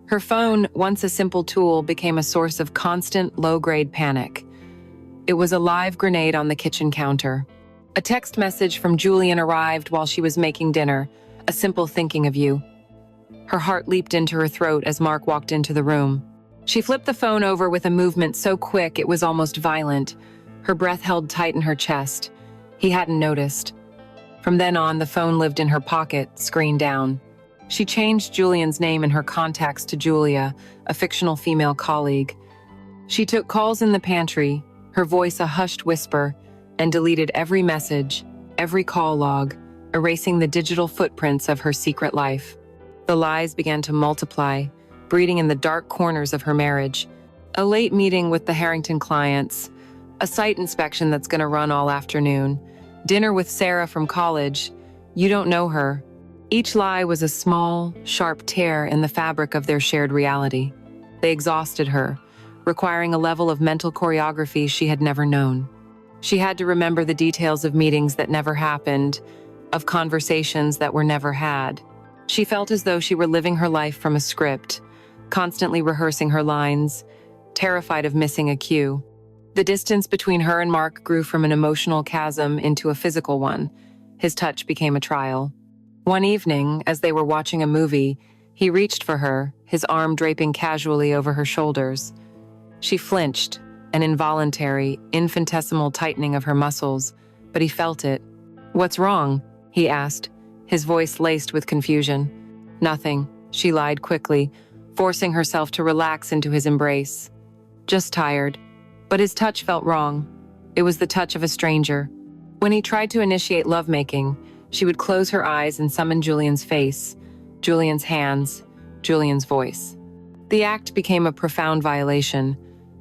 [SPEAKER 1] Her phone, once a simple tool, became a source of constant, low-grade panic. It was a live grenade on the kitchen counter. A text message from Julian arrived while she was making dinner, a simple thinking of you. Her heart leaped into her throat as Mark walked into the room. She flipped the phone over with a movement so quick it was almost violent, her breath held tight in her chest. He hadn't noticed. From then on, the phone lived in her pocket, screen down. She changed Julian's name in her contacts to Julia, a fictional female colleague. She took calls in the pantry, her voice a hushed whisper, and deleted every message, every call log, erasing the digital footprints of her secret life. The lies began to multiply, breeding in the dark corners of her marriage. A late meeting with the Harrington clients, a site inspection that's going to run all afternoon, dinner with Sarah from college. You don't know her. Each lie was a small, sharp tear in the fabric of their shared reality. They exhausted her, requiring a level of mental choreography she had never known. She had to remember the details of meetings that never happened, of conversations that were never had. She felt as though she were living her life from a script, constantly rehearsing her lines, terrified of missing a cue. The distance between her and Mark grew from an emotional chasm into a physical one. His touch became a trial. One evening, as they were watching a movie, he reached for her, his arm draping casually over her shoulders. She flinched, an involuntary, infinitesimal tightening of her muscles, but he felt it. "What's wrong?" he asked, his voice laced with confusion. Nothing, she lied quickly, forcing herself to relax into his embrace. Just tired. But his touch felt wrong. It was the touch of a stranger. When he tried to initiate lovemaking, she would close her eyes and summon Julian's face, Julian's hands, Julian's voice. The act became a profound violation,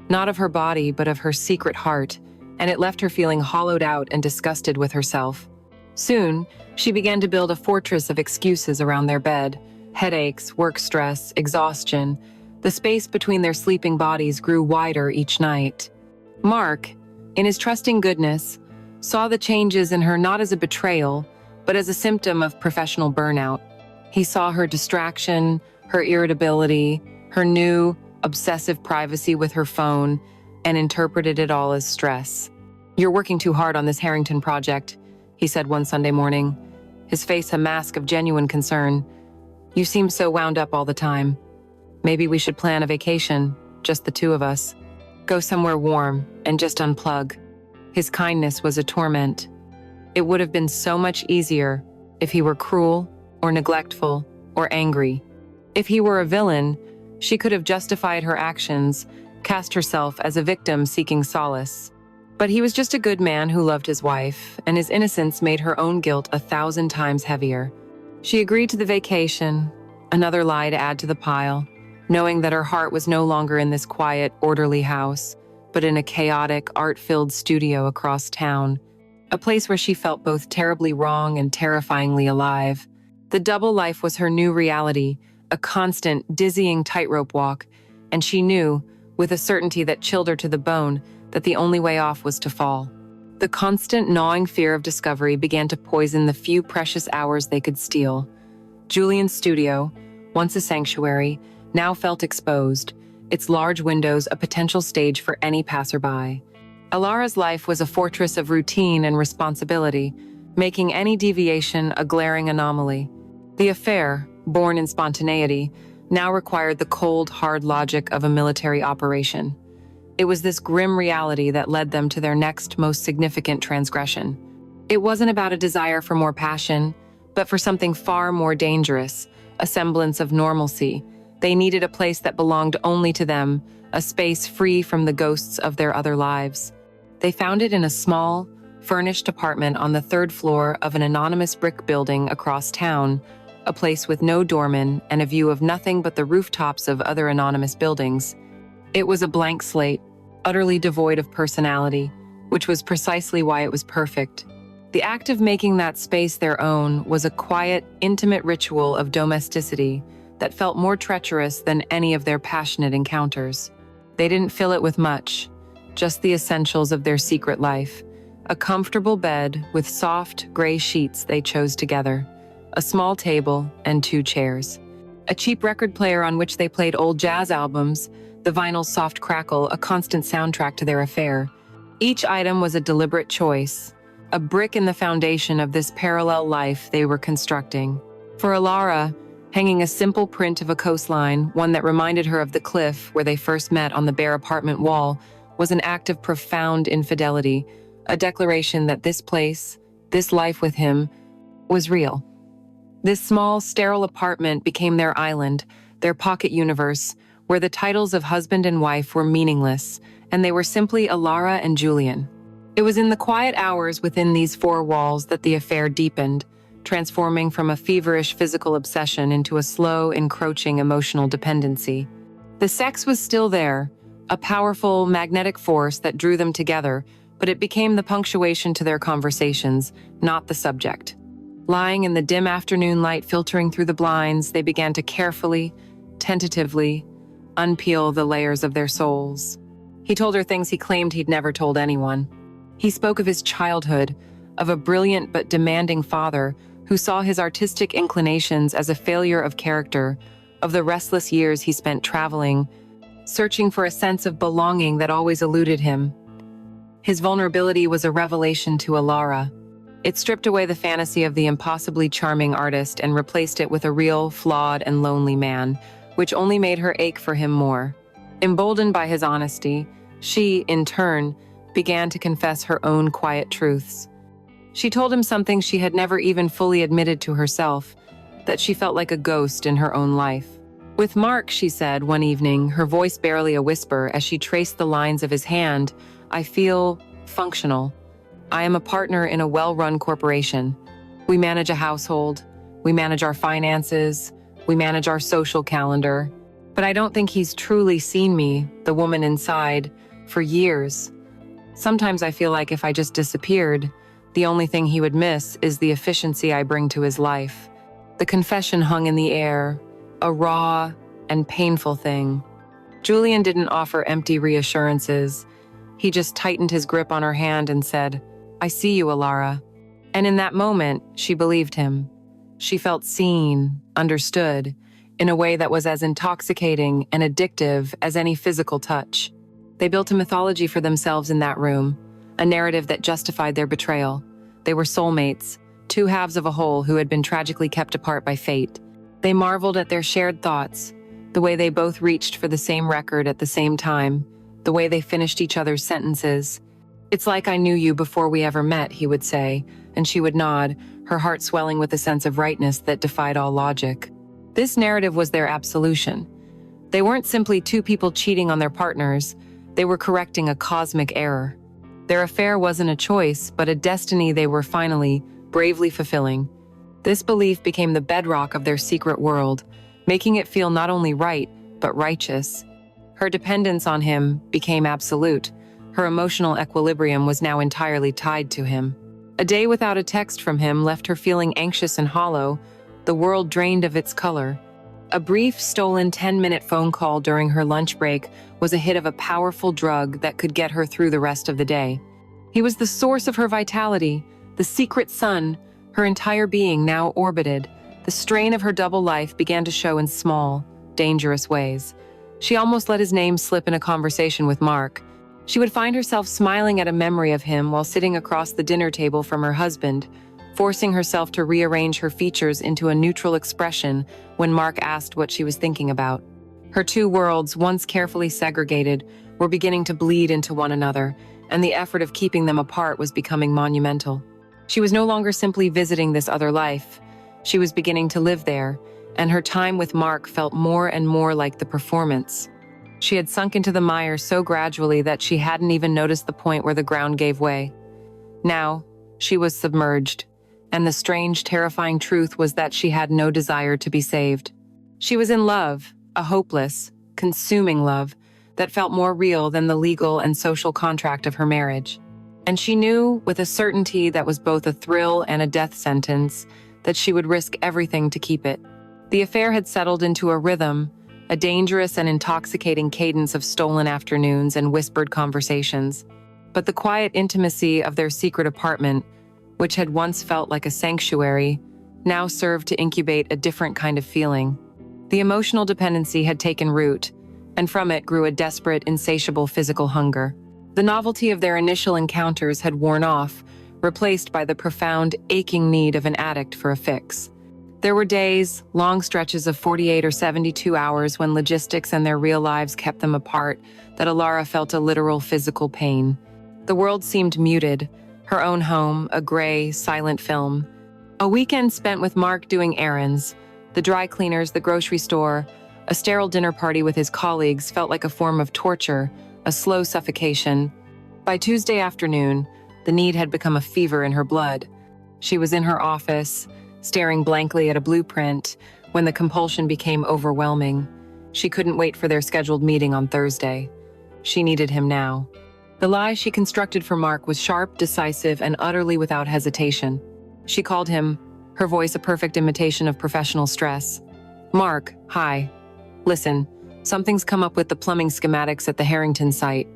[SPEAKER 1] not of her body, but of her secret heart, and it left her feeling hollowed out and disgusted with herself. Soon, she began to build a fortress of excuses around their bed: headaches, work stress, exhaustion. The space between their sleeping bodies grew wider each night. Mark, in his trusting goodness, saw the changes in her not as a betrayal, but as a symptom of professional burnout. He saw her distraction, her irritability, her new, obsessive privacy with her phone, and interpreted it all as stress. "You're working too hard on this Harrington project," he said one Sunday morning, his face a mask of genuine concern. "You seem so wound up all the time. Maybe we should plan a vacation, just the two of us. Go somewhere warm and just unplug." His kindness was a torment. It would have been so much easier if he were cruel or neglectful or angry. If he were a villain, she could have justified her actions, cast herself as a victim seeking solace. But he was just a good man who loved his wife, and his innocence made her own guilt 1,000 times heavier. She agreed to the vacation, another lie to add to the pile, knowing that her heart was no longer in this quiet, orderly house, but in a chaotic, art-filled studio across town, a place where she felt both terribly wrong and terrifyingly alive. The double life was her new reality, a constant, dizzying tightrope walk, and she knew, with a certainty that chilled her to the bone, that the only way off was to fall. The constant gnawing fear of discovery began to poison the few precious hours they could steal. Julian's studio, once a sanctuary, now felt exposed, its large windows a potential stage for any passerby. Alara's life was a fortress of routine and responsibility, making any deviation a glaring anomaly. The affair, born in spontaneity, now required the cold, hard logic of a military operation. It was this grim reality that led them to their next most significant transgression. It wasn't about a desire for more passion, but for something far more dangerous, a semblance of normalcy. They needed a place that belonged only to them, a space free from the ghosts of their other lives. They found it in a small, furnished apartment on the 3rd floor of an anonymous brick building across town, a place with no doorman and a view of nothing but the rooftops of other anonymous buildings. It was a blank slate, utterly devoid of personality, which was precisely why it was perfect. The act of making that space their own was a quiet, intimate ritual of domesticity that felt more treacherous than any of their passionate encounters. They didn't fill it with much, just the essentials of their secret life: a comfortable bed with soft, gray sheets they chose together, a small table, and 2 chairs. A cheap record player on which they played old jazz albums, the vinyl's soft crackle a constant soundtrack to their affair. Each item was a deliberate choice, a brick in the foundation of this parallel life they were constructing. For Alara, hanging a simple print of a coastline, one that reminded her of the cliff where they first met on the bare apartment wall, was an act of profound infidelity, a declaration that this place, this life with him, was real. This small, sterile apartment became their island, their pocket universe, where the titles of husband and wife were meaningless, and they were simply Alara and Julian. It was in the quiet hours within these 4 walls that the affair deepened, transforming from a feverish physical obsession into a slow, encroaching emotional dependency. The sex was still there, a powerful, magnetic force that drew them together, but it became the punctuation to their conversations, not the subject. Lying in the dim afternoon light filtering through the blinds, they began to carefully, tentatively, unpeel the layers of their souls. He told her things he claimed he'd never told anyone. He spoke of his childhood, of a brilliant but demanding father who saw his artistic inclinations as a failure of character, of the restless years he spent traveling, searching for a sense of belonging that always eluded him. His vulnerability was a revelation to Alara. It stripped away the fantasy of the impossibly charming artist and replaced it with a real, flawed, and lonely man, which only made her ache for him more. Emboldened by his honesty, she, in turn, began to confess her own quiet truths. She told him something she had never even fully admitted to herself, that she felt like a ghost in her own life. With Mark, she said one evening, her voice barely a whisper as she traced the lines of his hand, I feel functional. I am a partner in a well-run corporation. We manage a household. We manage our finances. We manage our social calendar. But I don't think he's truly seen me, the woman inside, for years. Sometimes I feel like if I just disappeared, the only thing he would miss is the efficiency I bring to his life. The confession hung in the air, a raw and painful thing. Julian didn't offer empty reassurances. He just tightened his grip on her hand and said, I see you, Alara. And in that moment, she believed him. She felt seen, understood, in a way that was as intoxicating and addictive as any physical touch. They built a mythology for themselves in that room, a narrative that justified their betrayal. They were soulmates, two halves of a whole who had been tragically kept apart by fate. They marveled at their shared thoughts, the way they both reached for the same record at the same time, the way they finished each other's sentences. It's like I knew you before we ever met, he would say, and she would nod, her heart swelling with a sense of rightness that defied all logic. This narrative was their absolution. They weren't simply two people cheating on their partners, they were correcting a cosmic error. Their affair wasn't a choice, but a destiny they were finally, bravely fulfilling. This belief became the bedrock of their secret world, making it feel not only right, but righteous. Her dependence on him became absolute. Her emotional equilibrium was now entirely tied to him. A day without a text from him left her feeling anxious and hollow, the world drained of its color. A brief, stolen 10-minute phone call during her lunch break was a hit of a powerful drug that could get her through the rest of the day. He was the source of her vitality, the secret sun, her entire being now orbited. The strain of her double life began to show in small, dangerous ways. She almost let his name slip in a conversation with Mark. She would find herself smiling at a memory of him while sitting across the dinner table from her husband, forcing herself to rearrange her features into a neutral expression when Mark asked what she was thinking about. Her two worlds, once carefully segregated, were beginning to bleed into one another, and the effort of keeping them apart was becoming monumental. She was no longer simply visiting this other life. She was beginning to live there, and her time with Mark felt more and more like the performance. She had sunk into the mire so gradually that she hadn't even noticed the point where the ground gave way. Now, she was submerged, and the strange, terrifying truth was that she had no desire to be saved. She was in love, a hopeless, consuming love that felt more real than the legal and social contract of her marriage. And she knew, with a certainty that was both a thrill and a death sentence, that she would risk everything to keep it. The affair had settled into a rhythm, a dangerous and intoxicating cadence of stolen afternoons and whispered conversations. But the quiet intimacy of their secret apartment, which had once felt like a sanctuary, now served to incubate a different kind of feeling. The emotional dependency had taken root, and from it grew a desperate, insatiable physical hunger. The novelty of their initial encounters had worn off, replaced by the profound, aching need of an addict for a fix. There were days, long stretches of 48 or 72 hours when logistics and their real lives kept them apart, that Alara felt a literal physical pain. The world seemed muted, her own home, a gray, silent film. A weekend spent with Mark doing errands, the dry cleaners, the grocery store, a sterile dinner party with his colleagues felt like a form of torture, a slow suffocation. By Tuesday afternoon, the need had become a fever in her blood. She was in her office, staring blankly at a blueprint, when the compulsion became overwhelming. She couldn't wait for their scheduled meeting on Thursday. She needed him now. The lie she constructed for Mark was sharp, decisive, and utterly without hesitation. She called him, her voice a perfect imitation of professional stress. Mark, hi. Listen, something's come up with the plumbing schematics at the Harrington site.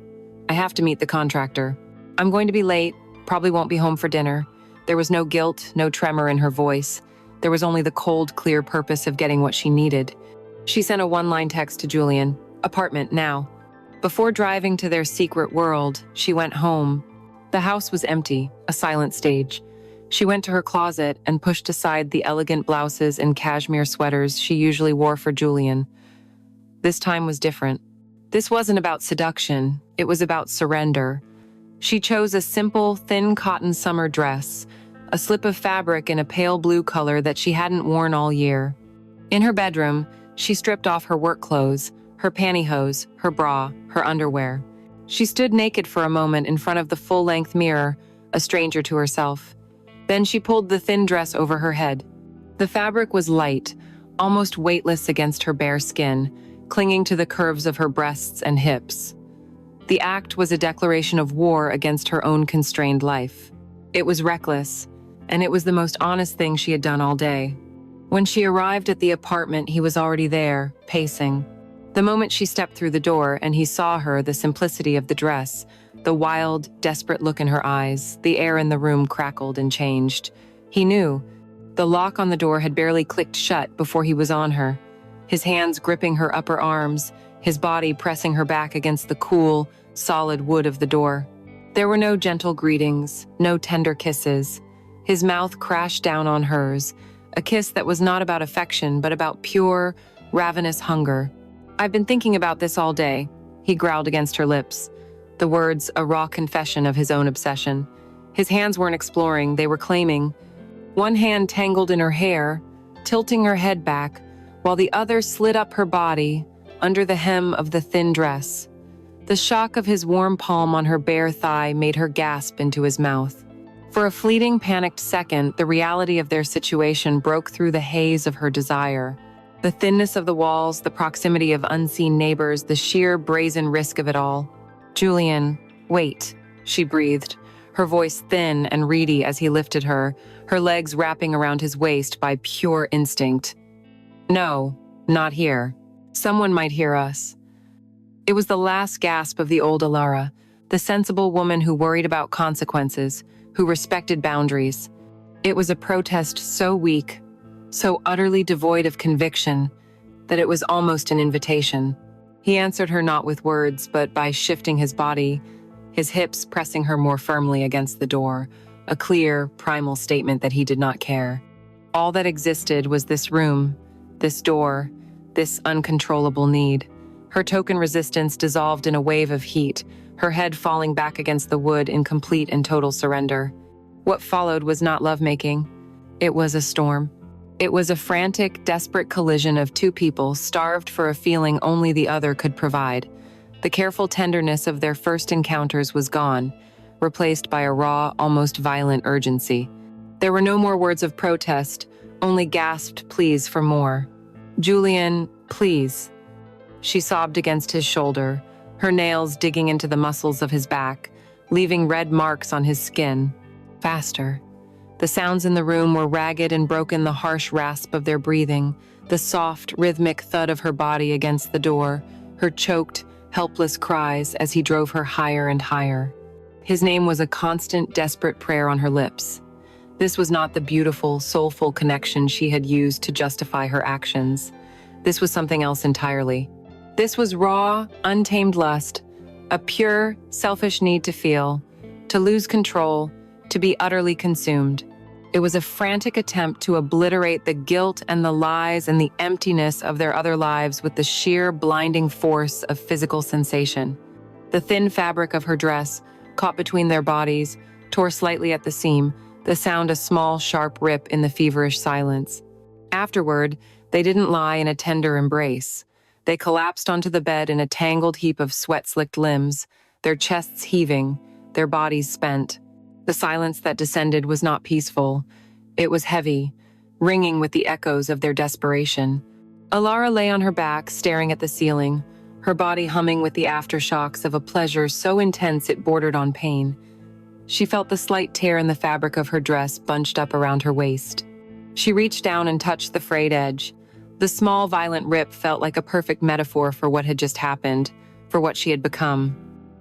[SPEAKER 1] I have to meet the contractor. I'm going to be late, probably won't be home for dinner. There was no guilt, no tremor in her voice. There was only the cold, clear purpose of getting what she needed. She sent a one-line text to Julian, apartment now. Before driving to their secret world, she went home. The house was empty, a silent stage. She went to her closet and pushed aside the elegant blouses and cashmere sweaters she usually wore for Julian. This time was different. This wasn't about seduction, it was about surrender. She chose a simple, thin cotton summer dress, a slip of fabric in a pale blue color that she hadn't worn all year. In her bedroom, she stripped off her work clothes, her pantyhose, her bra, her underwear. She stood naked for a moment in front of the full-length mirror, a stranger to herself. Then she pulled the thin dress over her head. The fabric was light, almost weightless against her bare skin, clinging to the curves of her breasts and hips. The act was a declaration of war against her own constrained life. It was reckless, and it was the most honest thing she had done all day. When she arrived at the apartment, he was already there, pacing. The moment she stepped through the door and he saw her, the simplicity of the dress, the wild, desperate look in her eyes, the air in the room crackled and changed. He knew. The lock on the door had barely clicked shut before he was on her, his hands gripping her upper arms, his body pressing her back against the cool, solid wood of the door. There were no gentle greetings, no tender kisses. His mouth crashed down on hers, a kiss that was not about affection but about pure, ravenous hunger. "I've been thinking about this all day," he growled against her lips, the words a raw confession of his own obsession. His hands weren't exploring, they were claiming. One hand tangled in her hair, tilting her head back, while the other slid up her body, under the hem of the thin dress. The shock of his warm palm on her bare thigh made her gasp into his mouth. For a fleeting, panicked second, the reality of their situation broke through the haze of her desire. The thinness of the walls, the proximity of unseen neighbors, the sheer brazen risk of it all. "Julian, wait," she breathed, her voice thin and reedy as he lifted her, her legs wrapping around his waist by pure instinct. "No, not here. Someone might hear us." It was the last gasp of the old Alara, the sensible woman who worried about consequences, who respected boundaries. It was a protest so weak, so utterly devoid of conviction, that it was almost an invitation. He answered her not with words, but by shifting his body, his hips pressing her more firmly against the door, a clear, primal statement that he did not care. All that existed was this room, this door, this uncontrollable need. Her token resistance dissolved in a wave of heat, her head falling back against the wood in complete and total surrender. What followed was not lovemaking. It was a storm. It was a frantic, desperate collision of two people starved for a feeling only the other could provide. The careful tenderness of their first encounters was gone, replaced by a raw, almost violent urgency. There were no more words of protest, only gasped pleas for more. "Julian, please." She sobbed against his shoulder, her nails digging into the muscles of his back, leaving red marks on his skin. Faster. The sounds in the room were ragged and broken, the harsh rasp of their breathing, the soft, rhythmic thud of her body against the door, her choked, helpless cries as he drove her higher and higher. His name was a constant, desperate prayer on her lips. This was not the beautiful, soulful connection she had used to justify her actions. This was something else entirely. This was raw, untamed lust, a pure, selfish need to feel, to lose control, to be utterly consumed. It was a frantic attempt to obliterate the guilt and the lies and the emptiness of their other lives with the sheer, blinding force of physical sensation. The thin fabric of her dress, caught between their bodies, tore slightly at the seam, the sound a small, sharp rip in the feverish silence. Afterward, they didn't lie in a tender embrace. They collapsed onto the bed in a tangled heap of sweat-slicked limbs, their chests heaving, their bodies spent. The silence that descended was not peaceful. It was heavy, ringing with the echoes of their desperation. Alara lay on her back, staring at the ceiling, her body humming with the aftershocks of a pleasure so intense it bordered on pain. She felt the slight tear in the fabric of her dress bunched up around her waist. She reached down and touched the frayed edge. The small, violent rip felt like a perfect metaphor for what had just happened, for what she had become.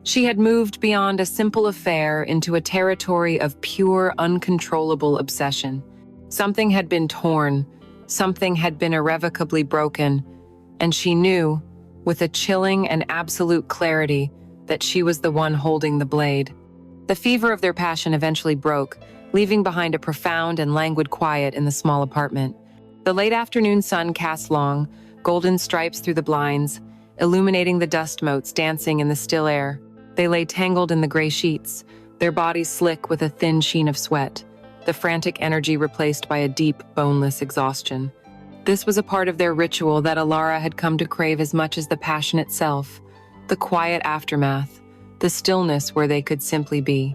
[SPEAKER 1] She had moved beyond a simple affair into a territory of pure, uncontrollable obsession. Something had been torn, something had been irrevocably broken, and she knew, with a chilling and absolute clarity, that she was the one holding the blade. The fever of their passion eventually broke, leaving behind a profound and languid quiet in the small apartment. The late afternoon sun cast long, golden stripes through the blinds, illuminating the dust motes dancing in the still air. They lay tangled in the gray sheets, their bodies slick with a thin sheen of sweat. the frantic energy replaced by a deep, boneless exhaustion. This was a part of their ritual that Alara had come to crave as much as the passion itself, the quiet aftermath, the stillness where they could simply be.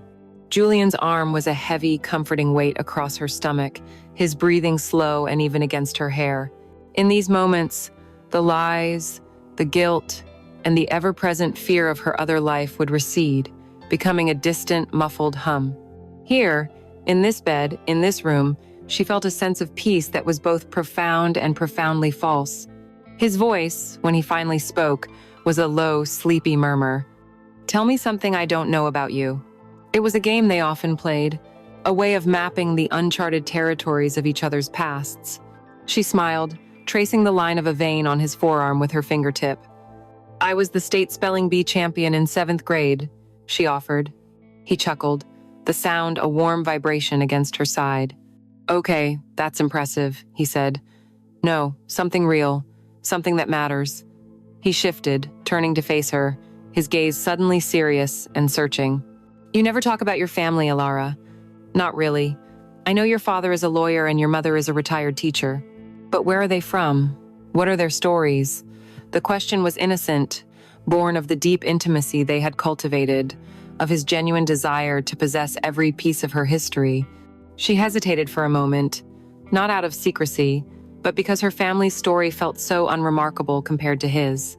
[SPEAKER 1] Julian's arm was a heavy, comforting weight across her stomach, his breathing slow and even against her hair. In these moments, the lies, the guilt, and the ever-present fear of her other life would recede, becoming a distant, muffled hum. Here, in this bed, in this room, she felt a sense of peace that was both profound and profoundly false. His voice, when he finally spoke, was a low, sleepy murmur. "Tell me something I don't know about you." It was a game they often played, a way of mapping the uncharted territories of each other's pasts. She smiled, tracing the line of a vein on his forearm with her fingertip. "I was the state spelling bee champion in 7th grade," she offered. He chuckled, the sound a warm vibration against her side. "Okay, that's impressive," he said. "No, something real, something that matters." He shifted, turning to face her, his gaze suddenly serious and searching. "You never talk about your family, Alara." "Not really. I know your father is a lawyer and your mother is a retired teacher. But where are they from? What are their stories?" The question was innocent, born of the deep intimacy they had cultivated, of his genuine desire to possess every piece of her history. She hesitated for a moment, not out of secrecy, but because her family's story felt so unremarkable compared to his.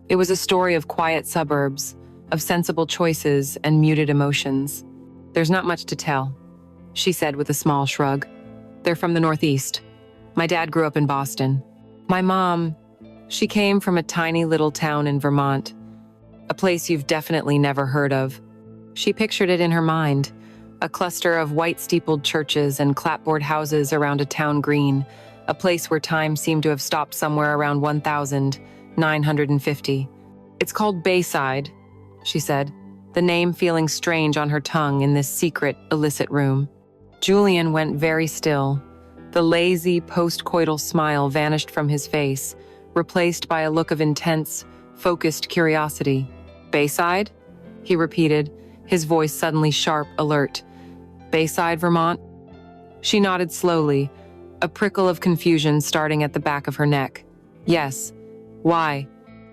[SPEAKER 1] It was a story of quiet suburbs, of sensible choices and muted emotions. "There's not much to tell," she said with a small shrug. "They're from the Northeast. My dad grew up in Boston. My mom, she came from a tiny little town in Vermont, a place you've definitely never heard of." She pictured it in her mind, a cluster of white-steepled churches and clapboard houses around a town green, a place where time seemed to have stopped somewhere around 1950. "It's called Bayside," she said, the name feeling strange on her tongue in this secret, illicit room. Julian went very still. The lazy, post-coital smile vanished from his face, replaced by a look of intense, focused curiosity. "Bayside?" he repeated, his voice suddenly sharp, alert. "Bayside, Vermont?" She nodded slowly, a prickle of confusion starting at the back of her neck. "Yes. Why?"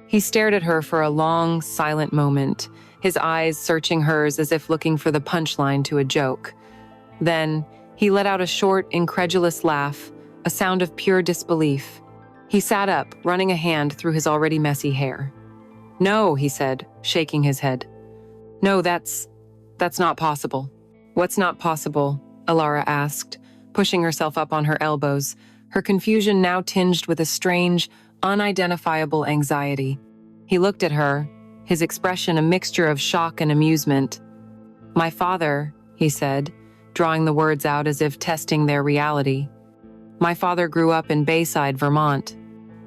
[SPEAKER 1] He stared at her for a long, silent moment, his eyes searching hers as if looking for the punchline to a joke. Then, he let out a short, incredulous laugh, a sound of pure disbelief. He sat up, running a hand through his already messy hair. "No," he said, shaking his head. "No, that's not possible." "What's not possible?" Alara asked, pushing herself up on her elbows, her confusion now tinged with a strange, unidentifiable anxiety. He looked at her, his expression a mixture of shock and amusement. "My father," he said, drawing the words out as if testing their reality. "My father grew up in Bayside, Vermont."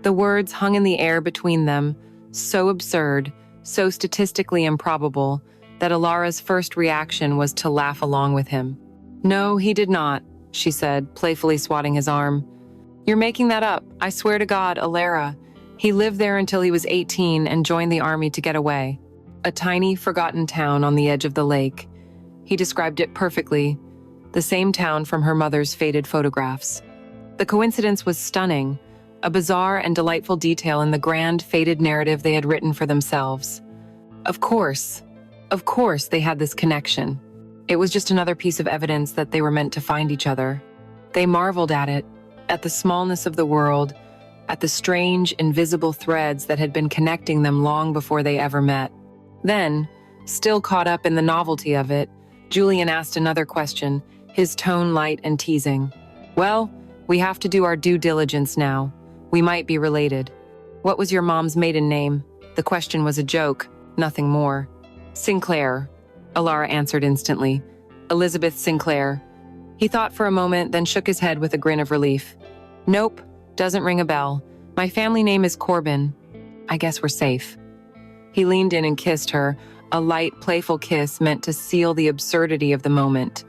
[SPEAKER 1] The words hung in the air between them, so absurd, so statistically improbable, that Alara's first reaction was to laugh along with him. "No, he did not," she said, playfully swatting his arm. "You're making that up. I swear to God, Alara. He lived there until he was 18 and joined the army to get away. A tiny, forgotten town on the edge of the lake. He described it perfectly, the same town from her mother's faded photographs. The coincidence was stunning, a bizarre and delightful detail in the grand, faded narrative they had written for themselves. Of course they had this connection. It was just another piece of evidence that they were meant to find each other. They marveled at it, at the smallness of the world, at the strange, invisible threads that had been connecting them long before they ever met. Then, still caught up in the novelty of it, Julian asked another question, his tone light and teasing. "Well, we have to do our due diligence now. We might be related." "What was your mom's maiden name?" The question was a joke, nothing more. "Sinclair," Alara answered instantly. "Elizabeth Sinclair." He thought for a moment, then shook his head with a grin of relief. "Nope, doesn't ring a bell. My family name is Corbin. I guess we're safe." He leaned in and kissed her, a light, playful kiss meant to seal the absurdity of the moment.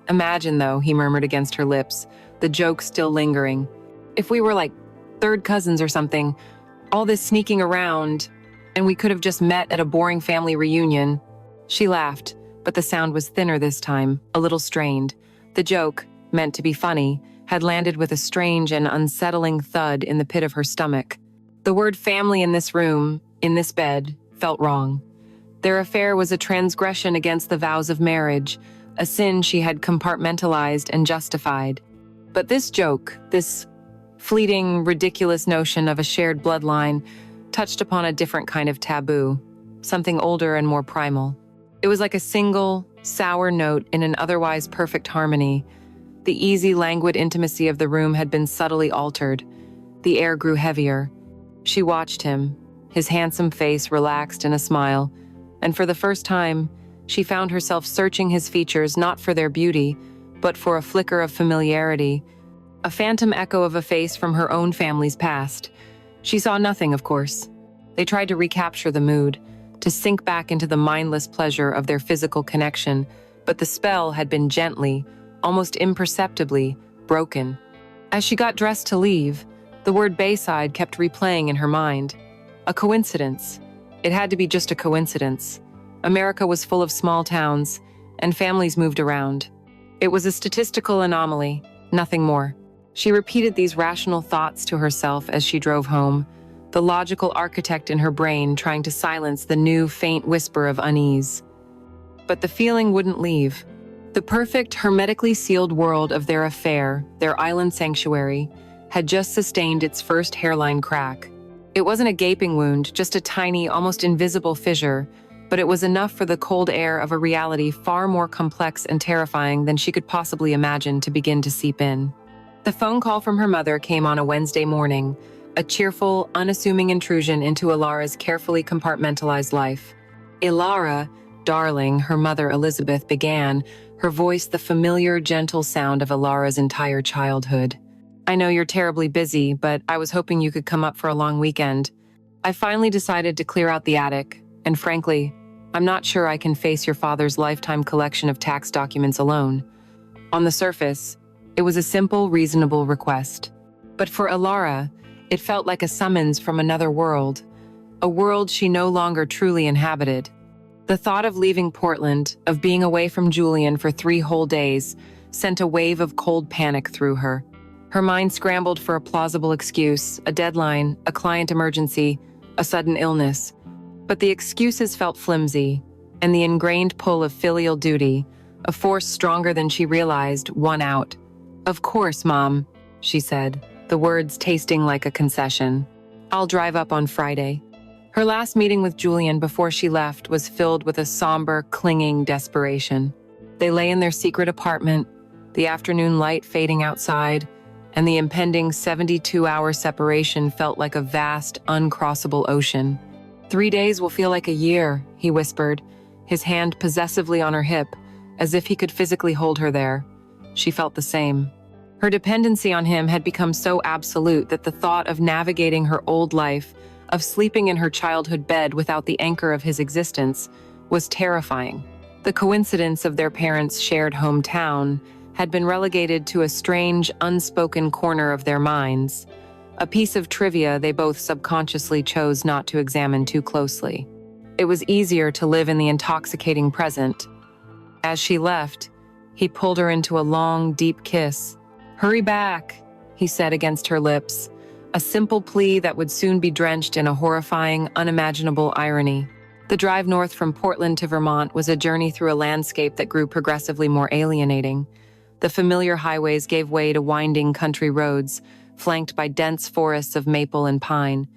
[SPEAKER 1] "Imagine, though," he murmured against her lips, the joke still lingering. "If we were like third cousins or something, all this sneaking around, and we could have just met at a boring family reunion." She laughed, but the sound was thinner this time, a little strained. The joke, meant to be funny, had landed with a strange and unsettling thud in the pit of her stomach. The word family in this room, in this bed, felt wrong. Their affair was a transgression against the vows of marriage, a sin she had compartmentalized and justified. But this joke, this fleeting, ridiculous notion of a shared bloodline, touched upon a different kind of taboo, something older and more primal. It was like a single, sour note in an otherwise perfect harmony. The easy, languid intimacy of the room had been subtly altered. The air grew heavier. She watched him, his handsome face relaxed in a smile, and for the first time, she found herself searching his features not for their beauty, but for a flicker of familiarity, a phantom echo of a face from her own family's past. She saw nothing, of course. They tried to recapture the mood, to sink back into the mindless pleasure of their physical connection, but the spell had been gently, almost imperceptibly, broken. As she got dressed to leave, the word Bayside kept replaying in her mind. A coincidence. It had to be just a coincidence. America was full of small towns, and families moved around. It was a statistical anomaly, nothing more. She repeated these rational thoughts to herself as she drove home, the logical architect in her brain trying to silence the new, faint whisper of unease. But the feeling wouldn't leave. The perfect, hermetically sealed world of their affair, their island sanctuary, had just sustained its first hairline crack. It wasn't a gaping wound, just a tiny, almost invisible fissure, but it was enough for the cold air of a reality far more complex and terrifying than she could possibly imagine to begin to seep in. The phone call from her mother came on a Wednesday morning, a cheerful, unassuming intrusion into Ilara's carefully compartmentalized life. "Ilara, darling," her mother Elizabeth began, her voice the familiar, gentle sound of Ilara's entire childhood. "I know you're terribly busy, but I was hoping you could come up for a long weekend. I finally decided to clear out the attic, and frankly, I'm not sure I can face your father's lifetime collection of tax documents alone." On the surface, it was a simple, reasonable request. But for Ilara, it felt like a summons from another world, a world she no longer truly inhabited. The thought of leaving Portland, of being away from Julian for 3 whole days, sent a wave of cold panic through her. Her mind scrambled for a plausible excuse, a deadline, a client emergency, a sudden illness. But the excuses felt flimsy, and the ingrained pull of filial duty, a force stronger than she realized, won out. "Of course, Mom," she said, the words tasting like a concession. "I'll drive up on Friday." Her last meeting with Julian before she left was filled with a somber, clinging desperation. They lay in their secret apartment, the afternoon light fading outside, and the impending 72-hour separation felt like a vast, uncrossable ocean. "3 days will feel like a year," he whispered, his hand possessively on her hip, as if he could physically hold her there. She felt the same. Her dependency on him had become so absolute that the thought of navigating her old life, of sleeping in her childhood bed without the anchor of his existence, was terrifying. The coincidence of their parents' shared hometown had been relegated to a strange, unspoken corner of their minds, a piece of trivia they both subconsciously chose not to examine too closely. It was easier to live in the intoxicating present. As she left, he pulled her into a long, deep kiss. "Hurry back," he said against her lips, a simple plea that would soon be drenched in a horrifying, unimaginable irony. The drive north from Portland to Vermont was a journey through a landscape that grew progressively more alienating. The familiar highways gave way to winding country roads, flanked by dense forests of maple and pine.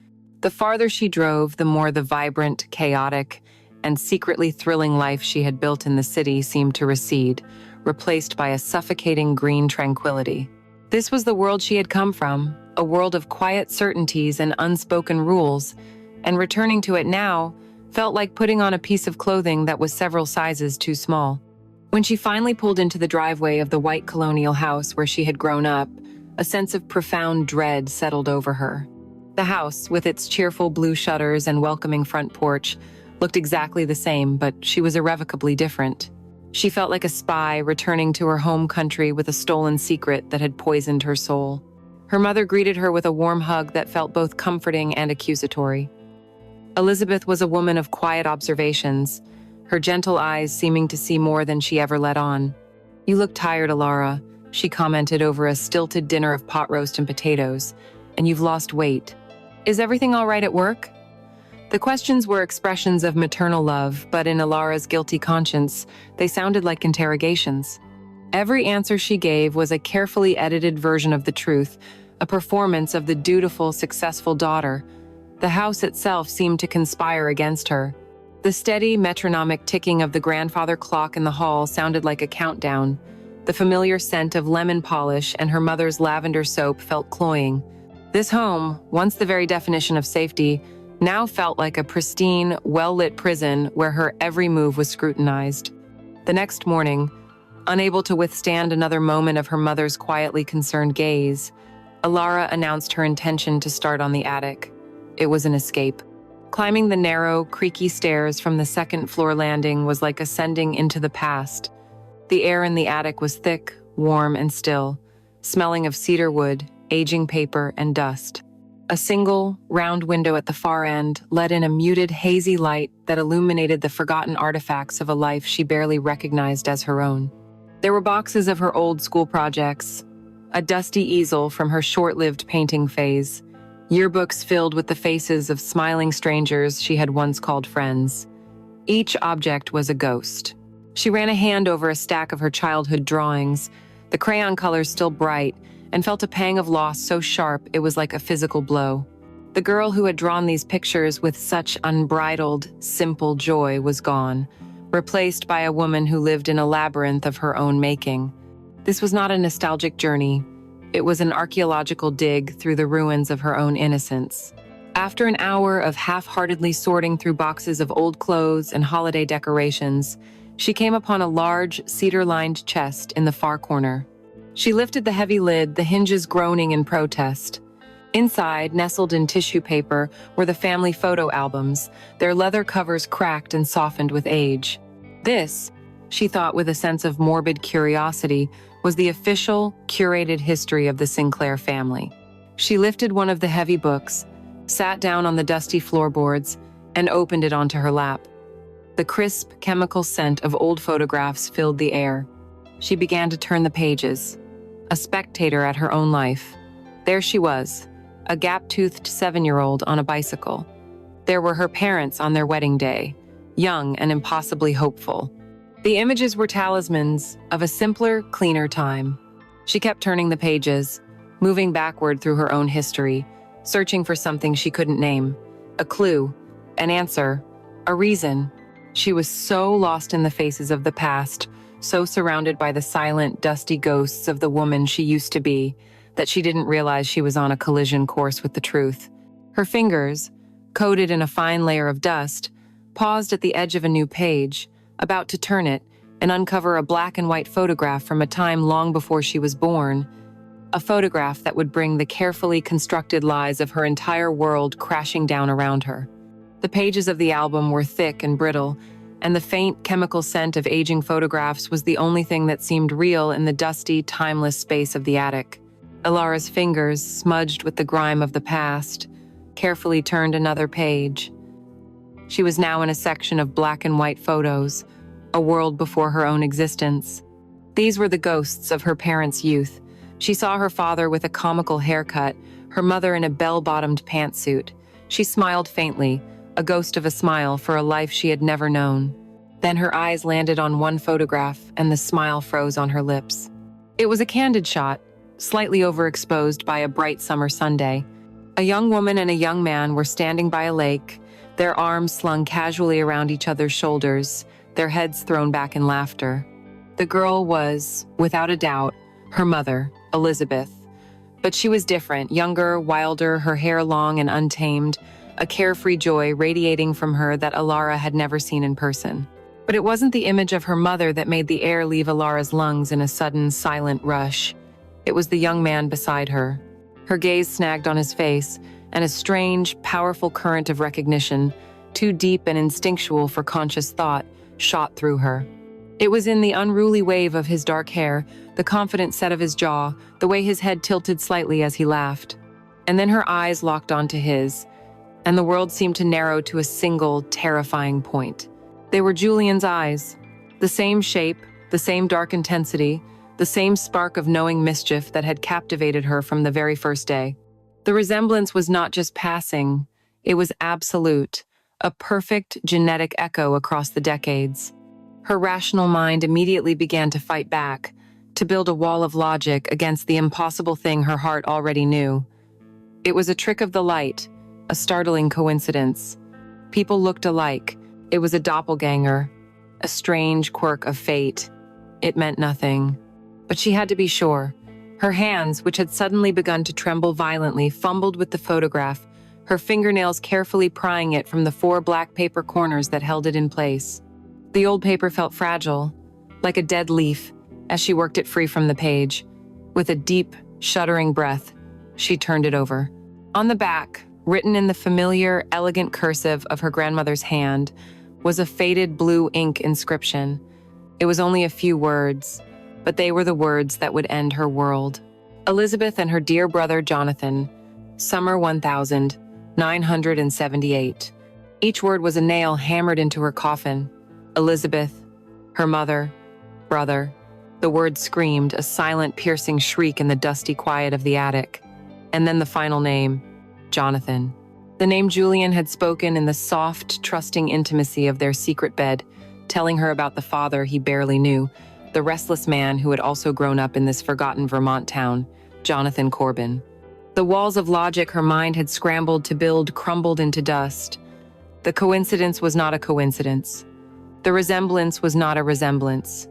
[SPEAKER 1] The farther she drove, the more the vibrant, chaotic, and secretly thrilling life she had built in the city seemed to recede, replaced by a suffocating green tranquility. This was the world she had come from, a world of quiet certainties and unspoken rules, and returning to it now felt like putting on a piece of clothing that was several sizes too small. When she finally pulled into the driveway of the white colonial house where she had grown up, a sense of profound dread settled over her. The house, with its cheerful blue shutters and welcoming front porch, looked exactly the same, but she was irrevocably different. She felt like a spy returning to her home country with a stolen secret that had poisoned her soul. Her mother greeted her with a warm hug that felt both comforting and accusatory. Elizabeth was a woman of quiet observations, her gentle eyes seeming to see more than she ever let on. "You look tired, Ilara," she commented over a stilted dinner of pot roast and potatoes, and you've lost weight. Is everything all right at work? The questions were expressions of maternal love, but in Alara's guilty conscience, they sounded like interrogations. Every answer she gave was a carefully edited version of the truth, a performance of the dutiful, successful daughter. The house itself seemed to conspire against her. The steady, metronomic ticking of the grandfather clock in the hall sounded like a countdown. The familiar scent of lemon polish and her mother's lavender soap felt cloying. This home, once the very definition of safety, now felt like a pristine, well-lit prison where her every move was scrutinized. The next morning, unable to withstand another moment of her mother's quietly concerned gaze, Alara announced her intention to start on the attic. It was an escape. Climbing the narrow, creaky stairs from the second-floor landing was like ascending into the past. The air in the attic was thick, warm, and still, smelling of cedar wood, aging paper, and dust. A single, round window at the far end let in a muted, hazy light that illuminated the forgotten artifacts of a life she barely recognized as her own. There were boxes of her old school projects, a dusty easel from her short-lived painting phase, yearbooks filled with the faces of smiling strangers she had once called friends. Each object was a ghost. She ran a hand over a stack of her childhood drawings, the crayon colors still bright, and felt a pang of loss so sharp it was like a physical blow. The girl who had drawn these pictures with such unbridled, simple joy was gone, replaced by a woman who lived in a labyrinth of her own making. This was not a nostalgic journey. It was an archaeological dig through the ruins of her own innocence. After an hour of half-heartedly sorting through boxes of old clothes and holiday decorations, she came upon a large, cedar-lined chest in the far corner. She lifted the heavy lid, the hinges groaning in protest. Inside, nestled in tissue paper, were the family photo albums, their leather covers cracked and softened with age. This, she thought with a sense of morbid curiosity, was the official, curated history of the Sinclair family. She lifted one of the heavy books, sat down on the dusty floorboards, and opened it onto her lap. The crisp, chemical scent of old photographs filled the air. She began to turn the pages, a spectator at her own life. There she was, a gap-toothed 7-year-old on a bicycle. There were her parents on their wedding day, young and impossibly hopeful. The images were talismans of a simpler, cleaner time. She kept turning the pages, moving backward through her own history, searching for something she couldn't name, a clue, an answer, a reason. She was so lost in the faces of the past, so surrounded by the silent, dusty ghosts of the woman she used to be, that she didn't realize she was on a collision course with the truth. Her fingers, coated in a fine layer of dust, paused at the edge of a new page, about to turn it and uncover a black and white photograph from a time long before she was born, a photograph that would bring the carefully constructed lies of her entire world crashing down around her. The pages of the album were thick and brittle, and the faint chemical scent of aging photographs was the only thing that seemed real in the dusty, timeless space of the attic. Alara's fingers, smudged with the grime of the past, carefully turned another page. She was now in a section of black and white photos, a world before her own existence. These were the ghosts of her parents' youth. She saw her father with a comical haircut, her mother in a bell-bottomed pantsuit. She smiled faintly, a ghost of a smile for a life she had never known. Then her eyes landed on one photograph, and the smile froze on her lips. It was a candid shot, slightly overexposed by a bright summer Sunday. A young woman and a young man were standing by a lake, their arms slung casually around each other's shoulders, their heads thrown back in laughter. The girl was, without a doubt, her mother, Elizabeth. But she was different, younger, wilder, her hair long and untamed, a carefree joy radiating from her that Alara had never seen in person. But it wasn't the image of her mother that made the air leave Alara's lungs in a sudden, silent rush. It was the young man beside her. Her gaze snagged on his face, and a strange, powerful current of recognition, too deep and instinctual for conscious thought, shot through her. It was in the unruly wave of his dark hair, the confident set of his jaw, the way his head tilted slightly as he laughed. And then her eyes locked onto his, and the world seemed to narrow to a single, terrifying point. They were Julian's eyes, the same shape, the same dark intensity, the same spark of knowing mischief that had captivated her from the very first day. The resemblance was not just passing, it was absolute, a perfect genetic echo across the decades. Her rational mind immediately began to fight back, to build a wall of logic against the impossible thing her heart already knew. It was a trick of the light, a startling coincidence. People looked alike. It was a doppelganger, a strange quirk of fate. It meant nothing. But she had to be sure. Her hands, which had suddenly begun to tremble violently, fumbled with the photograph, her fingernails carefully prying it from the 4 black paper corners that held it in place. The old paper felt fragile, like a dead leaf, as she worked it free from the page. With a deep, shuddering breath, she turned it over. On the back, written in the familiar, elegant cursive of her grandmother's hand, was a faded blue ink inscription. It was only a few words, but they were the words that would end her world. Elizabeth and her dear brother Jonathan, Summer 1978. Each word was a nail hammered into her coffin. Elizabeth, her mother, brother. The word screamed, a silent, piercing shriek in the dusty quiet of the attic. And then the final name, Jonathan. The name Julian had spoken in the soft, trusting intimacy of their secret bed, telling her about the father he barely knew, the restless man who had also grown up in this forgotten Vermont town, Jonathan Corbin. The walls of logic her mind had scrambled to build crumbled into dust. The coincidence was not a coincidence. The resemblance was not a resemblance.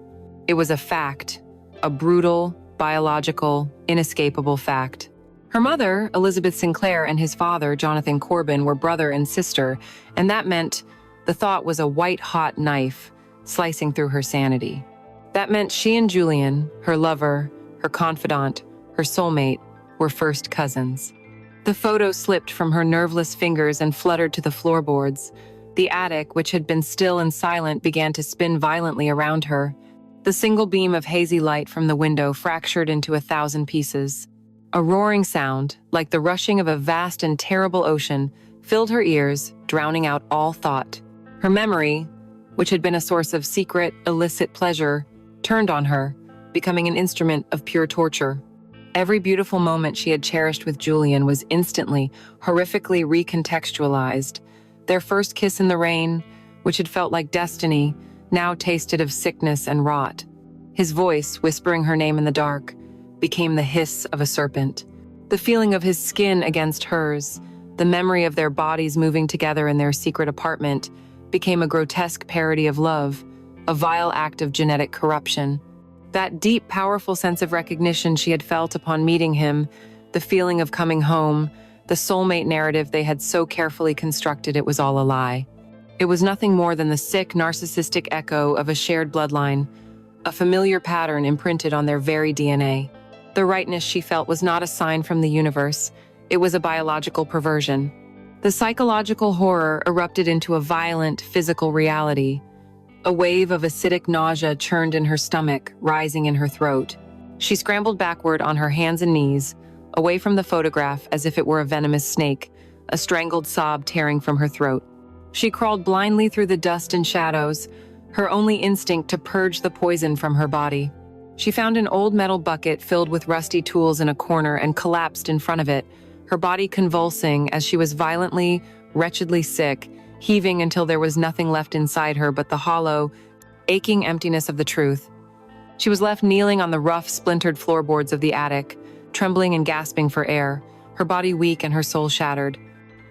[SPEAKER 1] It was a fact, a brutal, biological, inescapable fact. Her mother, Elizabeth Sinclair, and his father, Jonathan Corbin, were brother and sister, and that meant the thought was a white-hot knife slicing through her sanity. That meant she and Julian, her lover, her confidant, her soulmate, were first cousins. The photo slipped from her nerveless fingers and fluttered to the floorboards. The attic, which had been still and silent, began to spin violently around her. The single beam of hazy light from the window fractured into 1,000 pieces. A roaring sound, like the rushing of a vast and terrible ocean, filled her ears, drowning out all thought. Her memory, which had been a source of secret, illicit pleasure, turned on her, becoming an instrument of pure torture. Every beautiful moment she had cherished with Julian was instantly, horrifically recontextualized. Their first kiss in the rain, which had felt like destiny, now tasted of sickness and rot. His voice, whispering her name in the dark, became the hiss of a serpent. The feeling of his skin against hers, the memory of their bodies moving together in their secret apartment, became a grotesque parody of love, a vile act of genetic corruption. That deep, powerful sense of recognition she had felt upon meeting him, the feeling of coming home, the soulmate narrative they had so carefully constructed, it was all a lie. It was nothing more than the sick, narcissistic echo of a shared bloodline, a familiar pattern imprinted on their very DNA. The rightness she felt was not a sign from the universe, it was a biological perversion. The psychological horror erupted into a violent, physical reality. A wave of acidic nausea churned in her stomach, rising in her throat. She scrambled backward on her hands and knees, away from the photograph as if it were a venomous snake, a strangled sob tearing from her throat. She crawled blindly through the dust and shadows, her only instinct to purge the poison from her body. She found an old metal bucket filled with rusty tools in a corner and collapsed in front of it, her body convulsing as she was violently, wretchedly sick, heaving until there was nothing left inside her but the hollow, aching emptiness of the truth. She was left kneeling on the rough, splintered floorboards of the attic, trembling and gasping for air, her body weak and her soul shattered.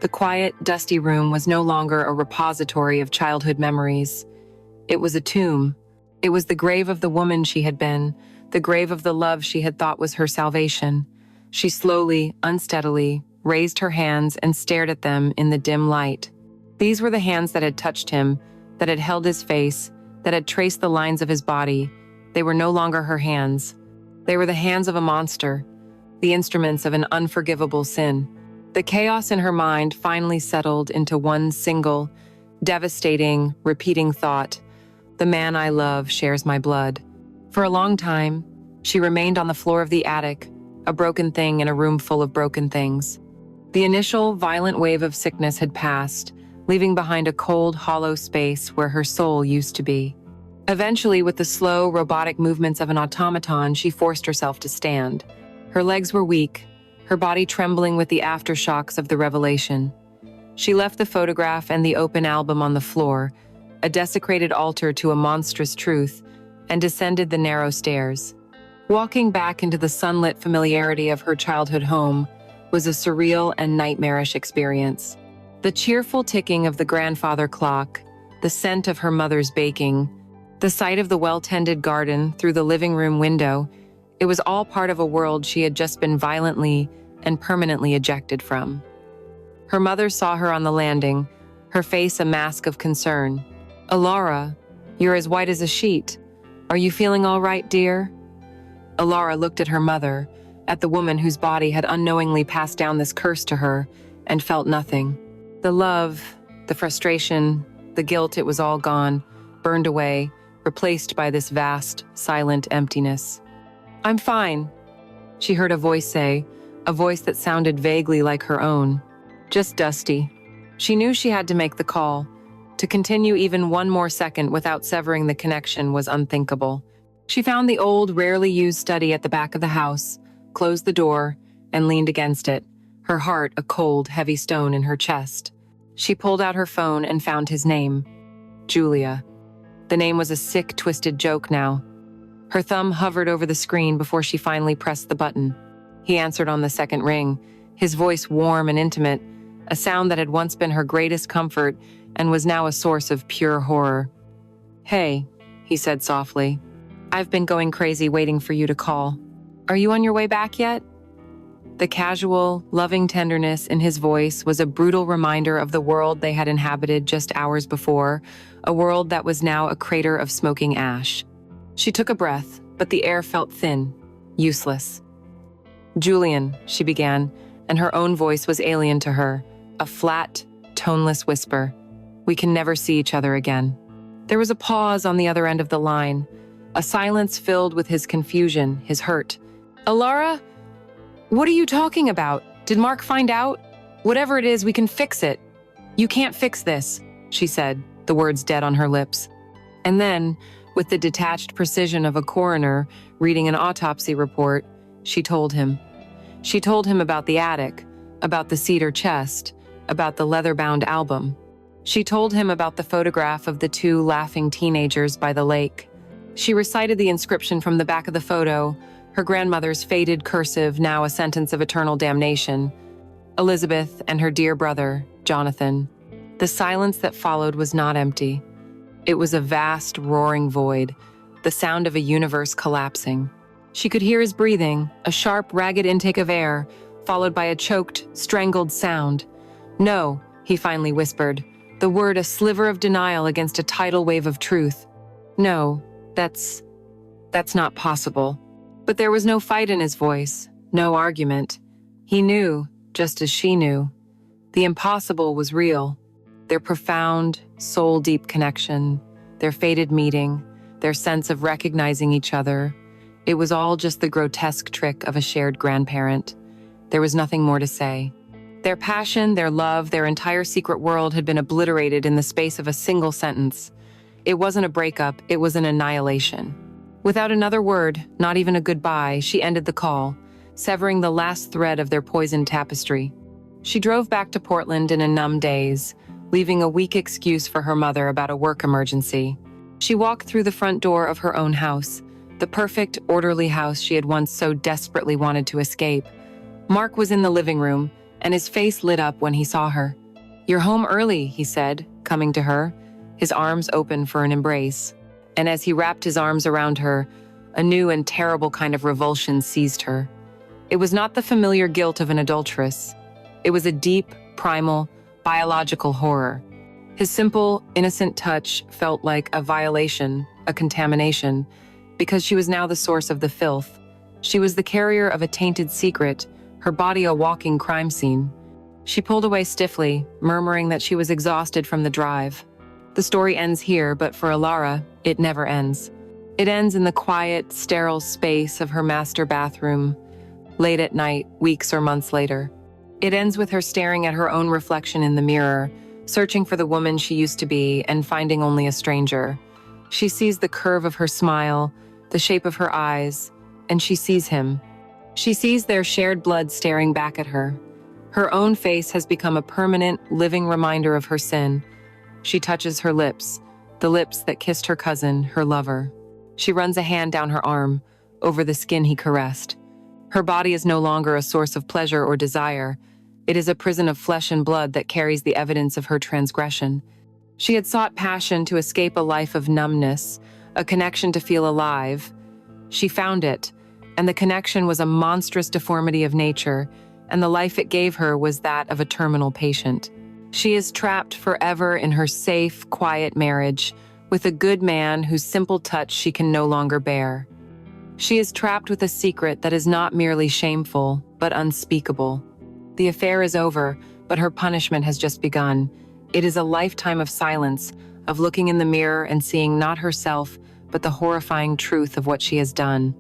[SPEAKER 1] The quiet, dusty room was no longer a repository of childhood memories. It was a tomb. It was the grave of the woman she had been, the grave of the love she had thought was her salvation. She slowly, unsteadily, raised her hands and stared at them in the dim light. These were the hands that had touched him, that had held his face, that had traced the lines of his body. They were no longer her hands. They were the hands of a monster, the instruments of an unforgivable sin. The chaos in her mind finally settled into one single, devastating, repeating thought. The man I love shares my blood. For a long time, she remained on the floor of the attic, a broken thing in a room full of broken things. The initial, violent wave of sickness had passed, leaving behind a cold, hollow space where her soul used to be. Eventually, with the slow, robotic movements of an automaton, she forced herself to stand. Her legs were weak, her body trembling with the aftershocks of the revelation. She left the photograph and the open album on the floor, a desecrated altar to a monstrous truth, and descended the narrow stairs. Walking back into the sunlit familiarity of her childhood home was a surreal and nightmarish experience. The cheerful ticking of the grandfather clock, the scent of her mother's baking, the sight of the well-tended garden through the living room window, it was all part of a world she had just been violently and permanently ejected from. Her mother saw her on the landing, her face a mask of concern. "Alara, you're as white as a sheet. Are you feeling all right, dear?" Alara looked at her mother, at the woman whose body had unknowingly passed down this curse to her, and felt nothing. The love, the frustration, the guilt, it was all gone, burned away, replaced by this vast, silent emptiness. "I'm fine," she heard a voice say, a voice that sounded vaguely like her own. "Just dusty." She knew she had to make the call. To continue even one more second without severing the connection was unthinkable. She found the old, rarely used study at the back of the house, closed the door, and leaned against it, her heart a cold, heavy stone in her chest. She pulled out her phone and found his name. Julia. The name was a sick, twisted joke now. Her thumb hovered over the screen before she finally pressed the button. He answered on the second ring, his voice warm and intimate, a sound that had once been her greatest comfort and was now a source of pure horror. "Hey," he said softly. "I've been going crazy waiting for you to call. Are you on your way back yet?" The casual, loving tenderness in his voice was a brutal reminder of the world they had inhabited just hours before, a world that was now a crater of smoking ash. She took a breath, but the air felt thin, useless. "Julian," she began, and her own voice was alien to her, a flat, toneless whisper. "We can never see each other again." There was a pause on the other end of the line, a silence filled with his confusion, his hurt. "Alara? What are you talking about? Did Mark find out? Whatever it is, we can fix it." "You can't fix this," she said, the words dead on her lips. And then, with the detached precision of a coroner reading an autopsy report, she told him. She told him about the attic, about the cedar chest, about the leather-bound album. She told him about the photograph of the two laughing teenagers by the lake. She recited the inscription from the back of the photo, her grandmother's faded cursive, now a sentence of eternal damnation. Elizabeth and her dear brother, Jonathan. The silence that followed was not empty. It was a vast, roaring void, the sound of a universe collapsing. She could hear his breathing, a sharp, ragged intake of air, followed by a choked, strangled sound. "No," he finally whispered, the word a sliver of denial against a tidal wave of truth. "No, that's not possible." But there was no fight in his voice, no argument. He knew, just as she knew. The impossible was real. Their profound, soul-deep connection, their fated meeting, their sense of recognizing each other. It was all just the grotesque trick of a shared grandparent. There was nothing more to say. Their passion, their love, their entire secret world had been obliterated in the space of a single sentence. It wasn't a breakup, it was an annihilation. Without another word, not even a goodbye, she ended the call, severing the last thread of their poisoned tapestry. She drove back to Portland in a numb daze, leaving a weak excuse for her mother about a work emergency. She walked through the front door of her own house, the perfect, orderly house she had once so desperately wanted to escape. Mark was in the living room, and his face lit up when he saw her. "You're home early," he said, coming to her, his arms open for an embrace. And as he wrapped his arms around her, a new and terrible kind of revulsion seized her. It was not the familiar guilt of an adulteress. It was a deep, primal, biological horror. His simple, innocent touch felt like a violation, a contamination, because she was now the source of the filth. She was the carrier of a tainted secret, her body a walking crime scene. She pulled away stiffly, murmuring that she was exhausted from the drive. The story ends here, but for Alara, it never ends. It ends in the quiet, sterile space of her master bathroom, late at night, weeks or months later. It ends with her staring at her own reflection in the mirror, searching for the woman she used to be and finding only a stranger. She sees the curve of her smile, the shape of her eyes, and she sees him. She sees their shared blood staring back at her. Her own face has become a permanent, living reminder of her sin. She touches her lips, the lips that kissed her cousin, her lover. She runs a hand down her arm, over the skin he caressed. Her body is no longer a source of pleasure or desire. It is a prison of flesh and blood that carries the evidence of her transgression. She had sought passion to escape a life of numbness, a connection to feel alive. She found it, and the connection was a monstrous deformity of nature, and the life it gave her was that of a terminal patient. She is trapped forever in her safe, quiet marriage, with a good man whose simple touch she can no longer bear. She is trapped with a secret that is not merely shameful, but unspeakable. The affair is over, but her punishment has just begun. It is a lifetime of silence, of looking in the mirror and seeing not herself, but the horrifying truth of what she has done.